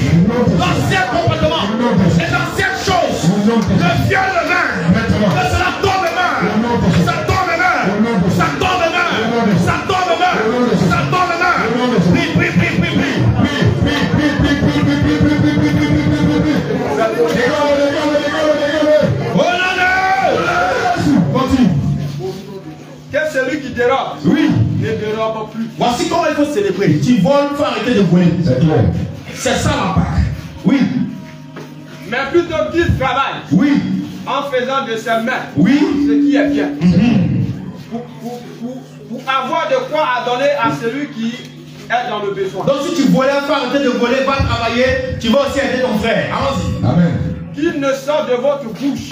l'ancien comportement et l'ancienne chose, le vieux levain, que cela tombe main, ça tombe main, ça tombe main, ça tombe main, ça tombe main. Prie, prie, prie, prie, prie. Que celui qui dérobe, Oui. ne dérobe plus. Voici comment il faut célébrer. Tu voles, il faut arrêter de voler. C'est clair. C'est ça la Pâque. Oui. Mais plutôt qu'il travaille Oui. en faisant de ses mains Oui. ce qui est bien. Pour avoir de quoi à donner à celui qui est dans le besoin. Donc si tu volais, il faut arrêter de voler, va travailler, tu vas aussi aider ton frère. Allons-y. Amen. Qu'il ne sorte de votre bouche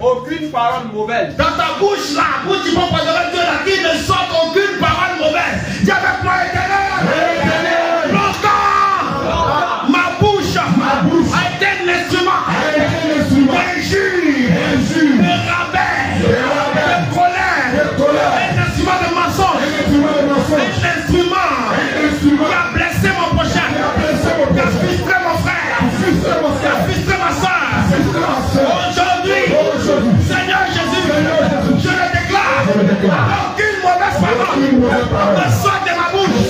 aucune parole mauvaise. Dans ta bouche là, où tu peux parler Dieu là, qu'il ne sorte aucune parole mauvaise. Dis avec moi, Éternel. Longtemps, ma bouche a été un instrument d'injure, de rabais, de colère, un instrument de mensonge, un instrument qui a blessé mon prochain, qui a frustré mon frère, qui a frustré ma soeur. Aujourd'hui, Seigneur Jésus, je le déclare, aucune mauvaise parole ne sort de ma bouche,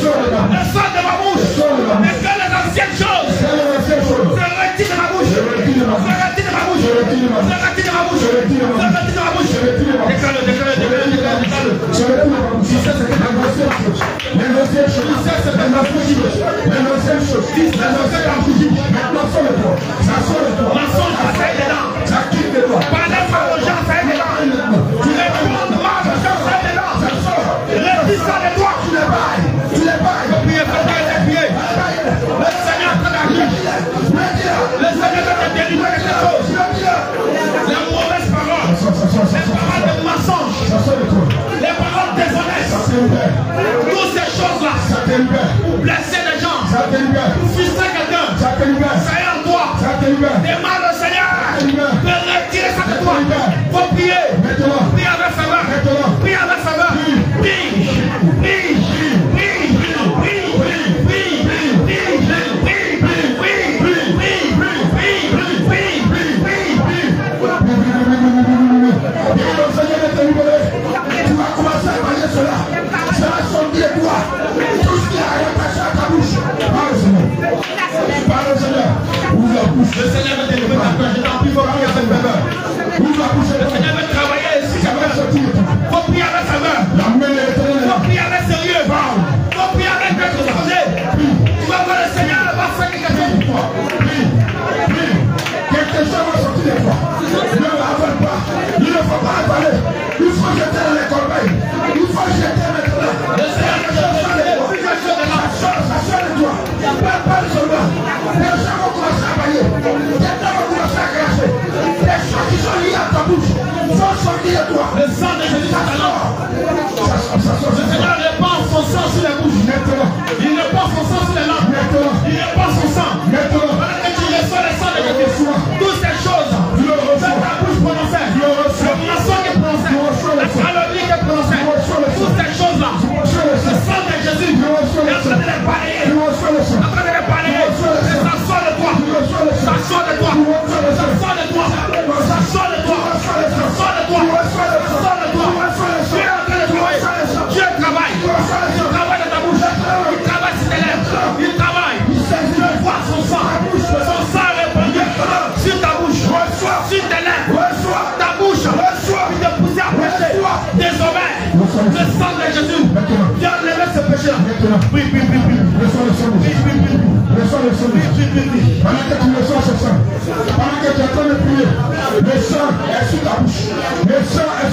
et que les anciennes choses se retirent de ma bouche, les paroles déshonestes, toutes ces choses-là, pour blesser les gens, pour frustrer quelqu'un, ça est en toi. Demande au Seigneur de retirer ça de toi. Faut prier. Prie avec faveur. Prie avec faveur. Tu vas commencer à parler cela. Ça va sortir de toi. Tout ce qui a attaché à ta bouche. Parle, Seigneur. Parle, Seigneur. Ouvre la bouche. Le Seigneur veut délivrer ta peur. Je t'en prie, faut prier avec faveur. Ouvre la bouche. Le Seigneur veut travailler ici. Faut prier avec faveur. Faut prier avec sérieux. Faut prier avec quelque projet. Tu vas voir le Seigneur va faire quelque chose pour toi. Quelque chose va sortir de toi. Ne l'avale pas. Il ne faut pas avaler. Il faut jeter dans les corbeilles. Il faut jeter maintenant. Le Seigneur veut délivrer Ça sort de toi. Parle seulement. Les gens vont commencer à bailler. Les gens vont commencer à cracher. Les choses qui sont liées à ta bouche vont sortir de toi. le sang de Jésus dans ta langue. Le Seigneur répand son sang sur les bouches. Il répand son sang sur les langues. Il répand son sang. Pendant que tu reçois le sang de Jésus, toutes ces choses que ta bouche prononçait, le mensonge qui est prononcé, la calomnie qui est prononcée, toutes ces choses-là, le sang de Jésus est en train de les balayer. En train de les balayer. Et ça sort de toi. Ça sort de toi. Ça sort de toi. Ça sort de toi. Ça sort de toi. Ça sort de toi. Dieu est en train de travailler. Dieu travaille. Il travaille dans ta bouche. Il travaille sur tes lèvres. Il travaille. Je vois son sang. Son sang répandu sur ta bouche. Sur tes lèvres. Ta bouche. Il te pousse à pécher. Désormais, le sang de Jésus vient enlever ce péché-là. Oui. Pendant que tu reçois ce sang, pendant que tu es en train de prier, le sang est sur ta bouche. Le sang est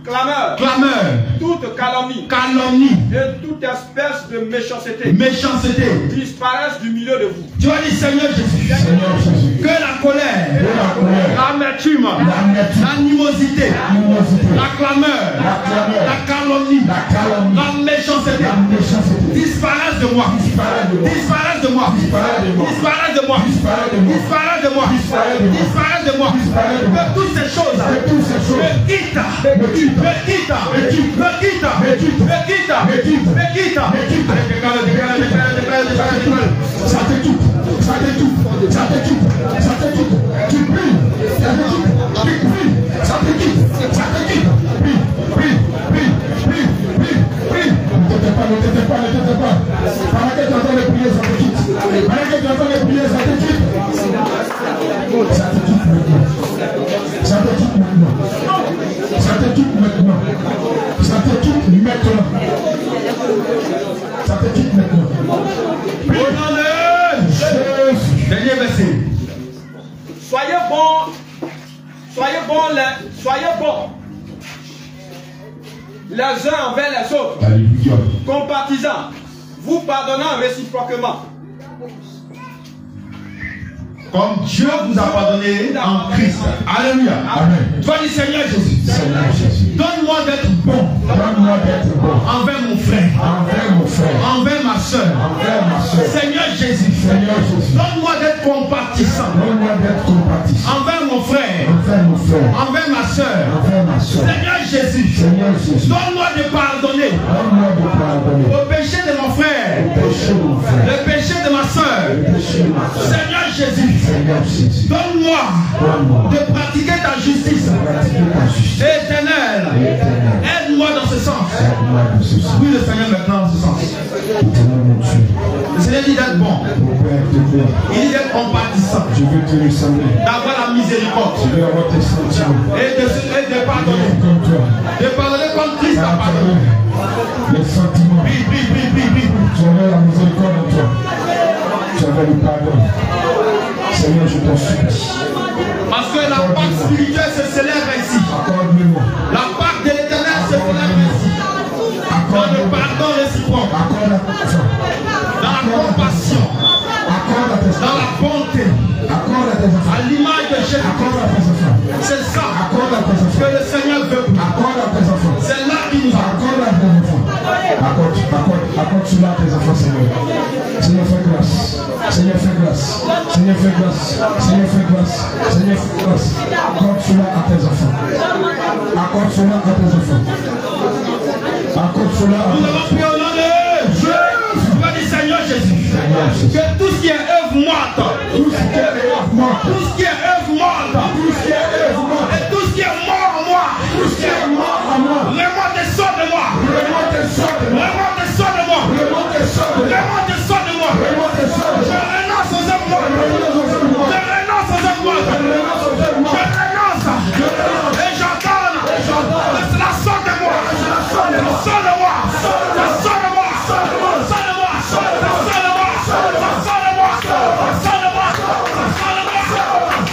clameur, toute calomnie, et toute espèce de méchanceté disparaissent du milieu de vous. Tu vas dire Seigneur Jésus, que la colère, l'amertume, l'animosité, la clameur, la calomnie, la méchanceté disparaissent de moi, disparaissent de moi, disparaissent de moi, disparaissent de moi, disparaissent de moi, que toutes ces choses me quittent, me quittent, me quittent, me quittent, me quittent, me quittent. Ça t'équipe, ça t'équipe, ça t'équipe, ça t'équipe, tu pries, ça t'équipe, tu pries, ça t'équipe, ça t'équipe, prie, prie, prie, prie, prie, prie. Ne t'étais pas, ne t'étais pas, ne t'étais pas. Pendant que tu es en train de prier, ça t'équipe. Pendant que tu es en train de prier, ça t'équipe. Ça t'équipe maintenant. Ça t'équipe maintenant. Ça t'équipe maintenant. Ça t'équipe maintenant. Ça t'équipe maintenant. Dernier verset. Soyez bons les uns envers les autres. Alléluia. Compatisants, vous pardonnant réciproquement. Comme Dieu vous a pardonné en Christ. Alléluia. Amen. Toi, dis Seigneur Jésus. Seigneur Jésus. Donne-moi d'être bon. Donne-moi d'être bon. Envers mon frère. Envers mon frère. Envers ma soeur. Envers ma soeur. Seigneur Jésus. Seigneur Jésus. Donne-moi d'être compatissant. Donne-moi d'être compatissant. Envers mon frère. Envers mon frère. Envers ma soeur. Envers ma soeur. Seigneur Jésus. Seigneur Jésus. Donne-moi de pardonner. Donne-moi de pardonner. Au péché de mon frère. Le péché de mon frère. Le péché de ma soeur. Le péché de ma soeur. Seigneur Jésus. Seigneur Jésus. Donne-moi de pratiquer ta justice. Éternelle. Aide-moi dans ce sens. Oui, le Seigneur maintenant dans ce sens. Le Seigneur dit d'être bon. Il dit d'être compatissant. Je veux te ressembler. D'avoir la miséricorde. Je veux avoir tes sentiments. Et de pardonner. Comme toi. De pardonner comme Christ a pardonné. Les sentiments. Prie, prie, prie, prie, prie. Tu avais la miséricorde en toi. Tu avais le pardon. Seigneur, je t'en supplie. Parce que la part spirituelle se célèbre ainsi. Accorde-moi. La part de l'éternel se célèbre ainsi. Dans le pardon réciproque. Accorde à tes enfants. Dans la compassion. Accorde à tes enfants. Dans la bonté. Accorde à tes enfants. À l'image de Jésus. Accorde à tes enfants. C'est ça Accorde à tes enfants. que le Seigneur veut. Accorde à tes enfants. C'est là qu'il nous a. Accorde à tes enfants. Accorde cela à tes enfants, Seigneur. Seigneur, fais grâce. Seigneur, fais grâce. Seigneur, fais grâce. Seigneur, fais grâce. Seigneur, fais grâce. Accorde cela à tes enfants. Accorde cela à tes enfants. Accorde cela à Nous tes avons enfants. pris au nom de Jésus. Tu vas dire Seigneur Jésus. Seigneur Jésus. Que tout ce qui est œuvre morte. Tout ce qui est œuvre morte. Tout ce qui est œuvre morte. Tout ce qui est œuvre morte. Et tout ce qui est mort en moi. Tout ce qui est mort en moi. Remonte et sort de moi. Remonte et sort de moi. Remonte et sort de moi. Remonte et sort de moi. Remonte et sort de moi. Remonte et sort de Je moi. renonce aux œuvres mortes. Je renonce aux œuvres mortes. Je renonce aux œuvres mortes. Je renonce. Et j'entends. Que cela sort de moi. Ça sort de moi. Ça sort de moi. Ça sort de moi. Ça sort de moi. Ça sort de moi. Ça sort de moi. Ça sort de moi. Ça sort de moi. Ça sort de moi. Ça sort de moi.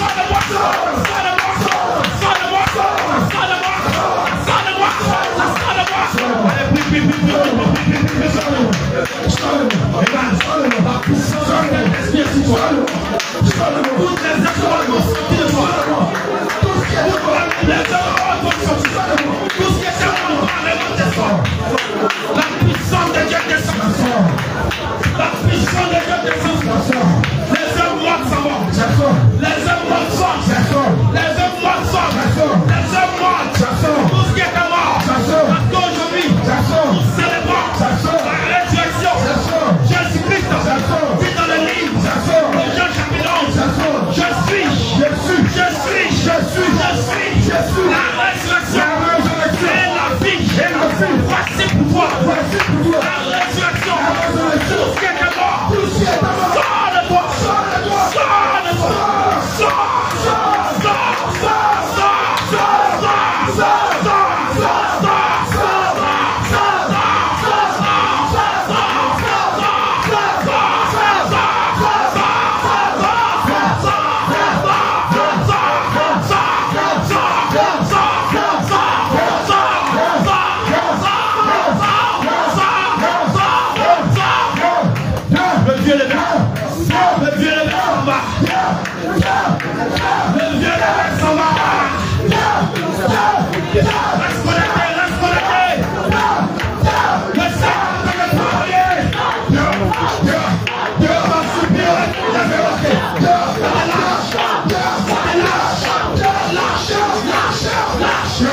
Tout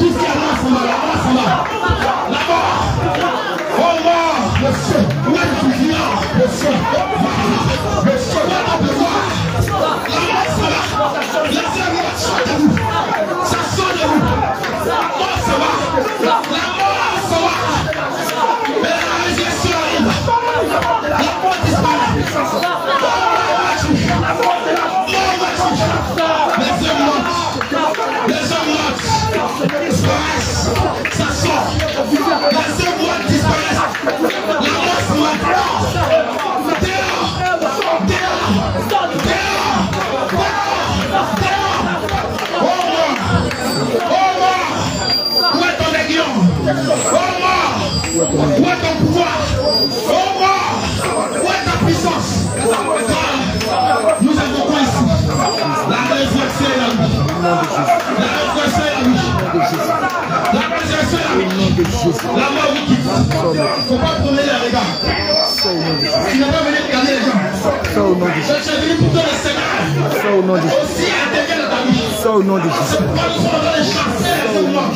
ce qui est là, s'en va, là-bas, s'en va. Là-bas. Oh mort. Le feu. Où est le client? Le feu. Le feu. Là-bas, le voir. Là-bas, ça va. Laissez-moi sortir. Ça sort de vous. La mort, ça va. La mort, ça va. Mais la résurrection arrive. La mort disparaît. Les hommes morts. Les hommes morts disparaissent. Ça sort. Les hommes morts disparaissent. La mort se va. Dehors. Dehors. Dehors. Oh mort. Oh mort. Où est ton aiguillon? Oh mort. Où est ton pouvoir? Oh mort. Où est ta puissance? Nous avons quoi ici? La résurrection est la vie. La résurrection est la vie. La résurrection est la vie. La mort vous quitte. Il ne faut pas tourner les regards. Tu n'es pas venu regarder les gens. Je suis venu pour te le Seigneur. Aussi intégrer dans ta vie. C'est pourquoi nous sommes dans les chantiers de mort.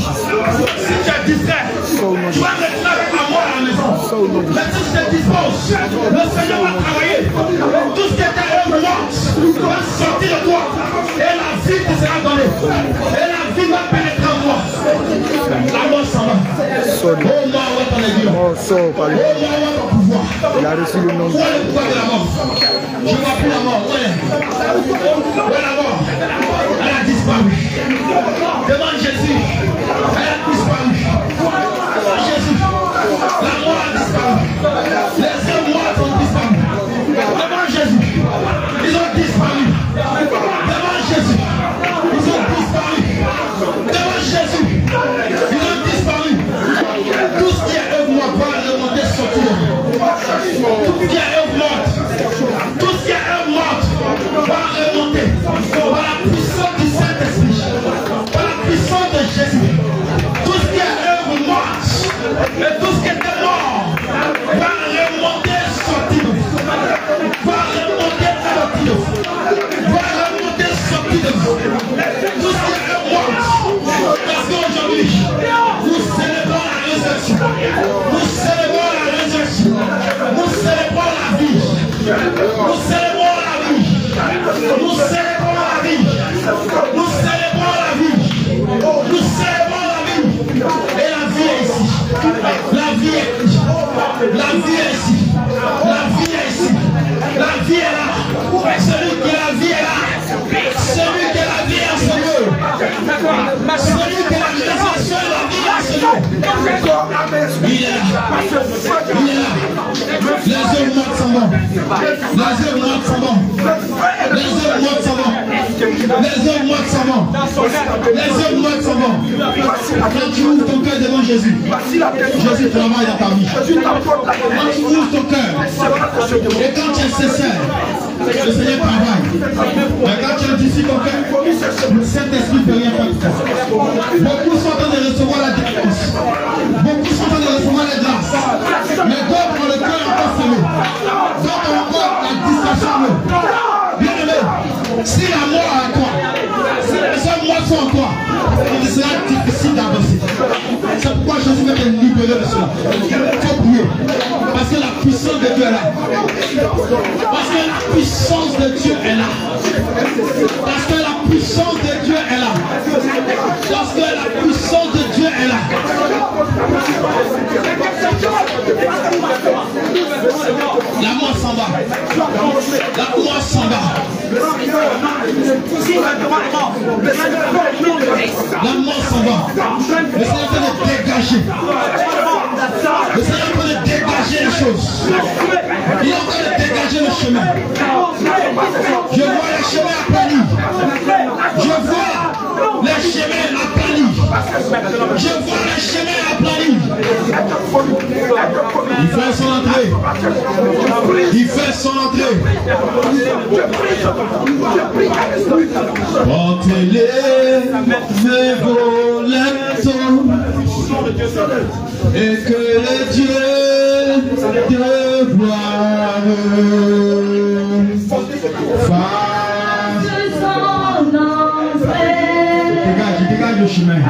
Si tu es distrait, tu vas maintenant avec la mort à la maison. Mais si tu te disposes, le Seigneur va travailler. Tout ce qui est œuvre morte va sortir de toi. Et la vie te sera donnée. Et la vie va pénétrer en toi. La mort s'en va. Oh mort, où est ton aiguillon? Oh mort, où est ton pouvoir? Il a reçu le nom. Où est le pouvoir de la mort? Je ne vois plus la mort. Où est la mort? Elle a disparu. Demande Jésus. Elle a disparu. Demande Jésus. La mort a disparu. Les hommes morts ont disparu. Demande Jésus. Ils ont disparu. Demande Jésus. Ils ont disparu. Demande Jésus. Ils ont disparu. Tout ce qui est œuvre morte va remonter sortir. Tout ce qui est œuvre morte. Tout ce qui est œuvre morte va remonter. Par la puissance du Saint-Esprit. Par la puissance de Jésus. Tout ce qui est œuvre morte. Et tout ce qui était mort va remonter sortir. Va remonter sortir. Va remonter sortir. Tout ce qui est œuvre morte. Parce qu'aujourd'hui, nous célébrons la résurrection. Nous célébrons la résurrection. Nous célébrons la vie. Nous célébrons la vie. Nous célébrons la vie. Nous célébrons la vie. Nous célébrons la vie. Et la vie est ici. La vie est ici. La vie est ici. La vie est ici. La vie est là. Celui qui est la vie est là. Celui qui est la vie est en ce lieu. Celui qui est la résurrection et la vie est en ce lieu. Il est là. Il est là. Les hommes morts s'en vont. Les hommes morts s'en vont. Les hommes morts s'en vont. Les hommes morts s'en vont. Les hommes morts s'en vont. Quand tu ouvres ton cœur devant Jésus, Jésus travaille dans ta vie. Quand tu ouvres ton cœur, et quand tu es sincère, le Seigneur travaille. Mais quand tu endurcis ton cœur, le Saint-Esprit ne peut rien faire pour toi. Beaucoup sont en train de recevoir la délivrance. Beaucoup sont en train de recevoir les grâces. Mais d'autres ont le cœur encore fermé. D'autres ont encore la distraction. Bien aimé, si la mort est à toi, si les hommes morts sont en toi, il sera difficile d'avancer. C'est pourquoi Jésus veut te libérer de cela. Il faut prier. Parce que la puissance de Dieu est là. Parce que la puissance de Dieu est là. Parce que la puissance de Dieu est là. Parce que la puissance de Dieu est là. La mort s'en va. La mort s'en va. La mort s'en va. Le Seigneur peut le dégager. Le Seigneur peut le dégager les choses. Il est en train de dégager le chemin. Je vois les chemins aplanis. Je vois les chemins aplanis. Je vois les chemins aplanis. Il fait son entrée. Il fait son entrée. Portez-les vos lecteurs et que les dieux de gloire Dégage le chemin.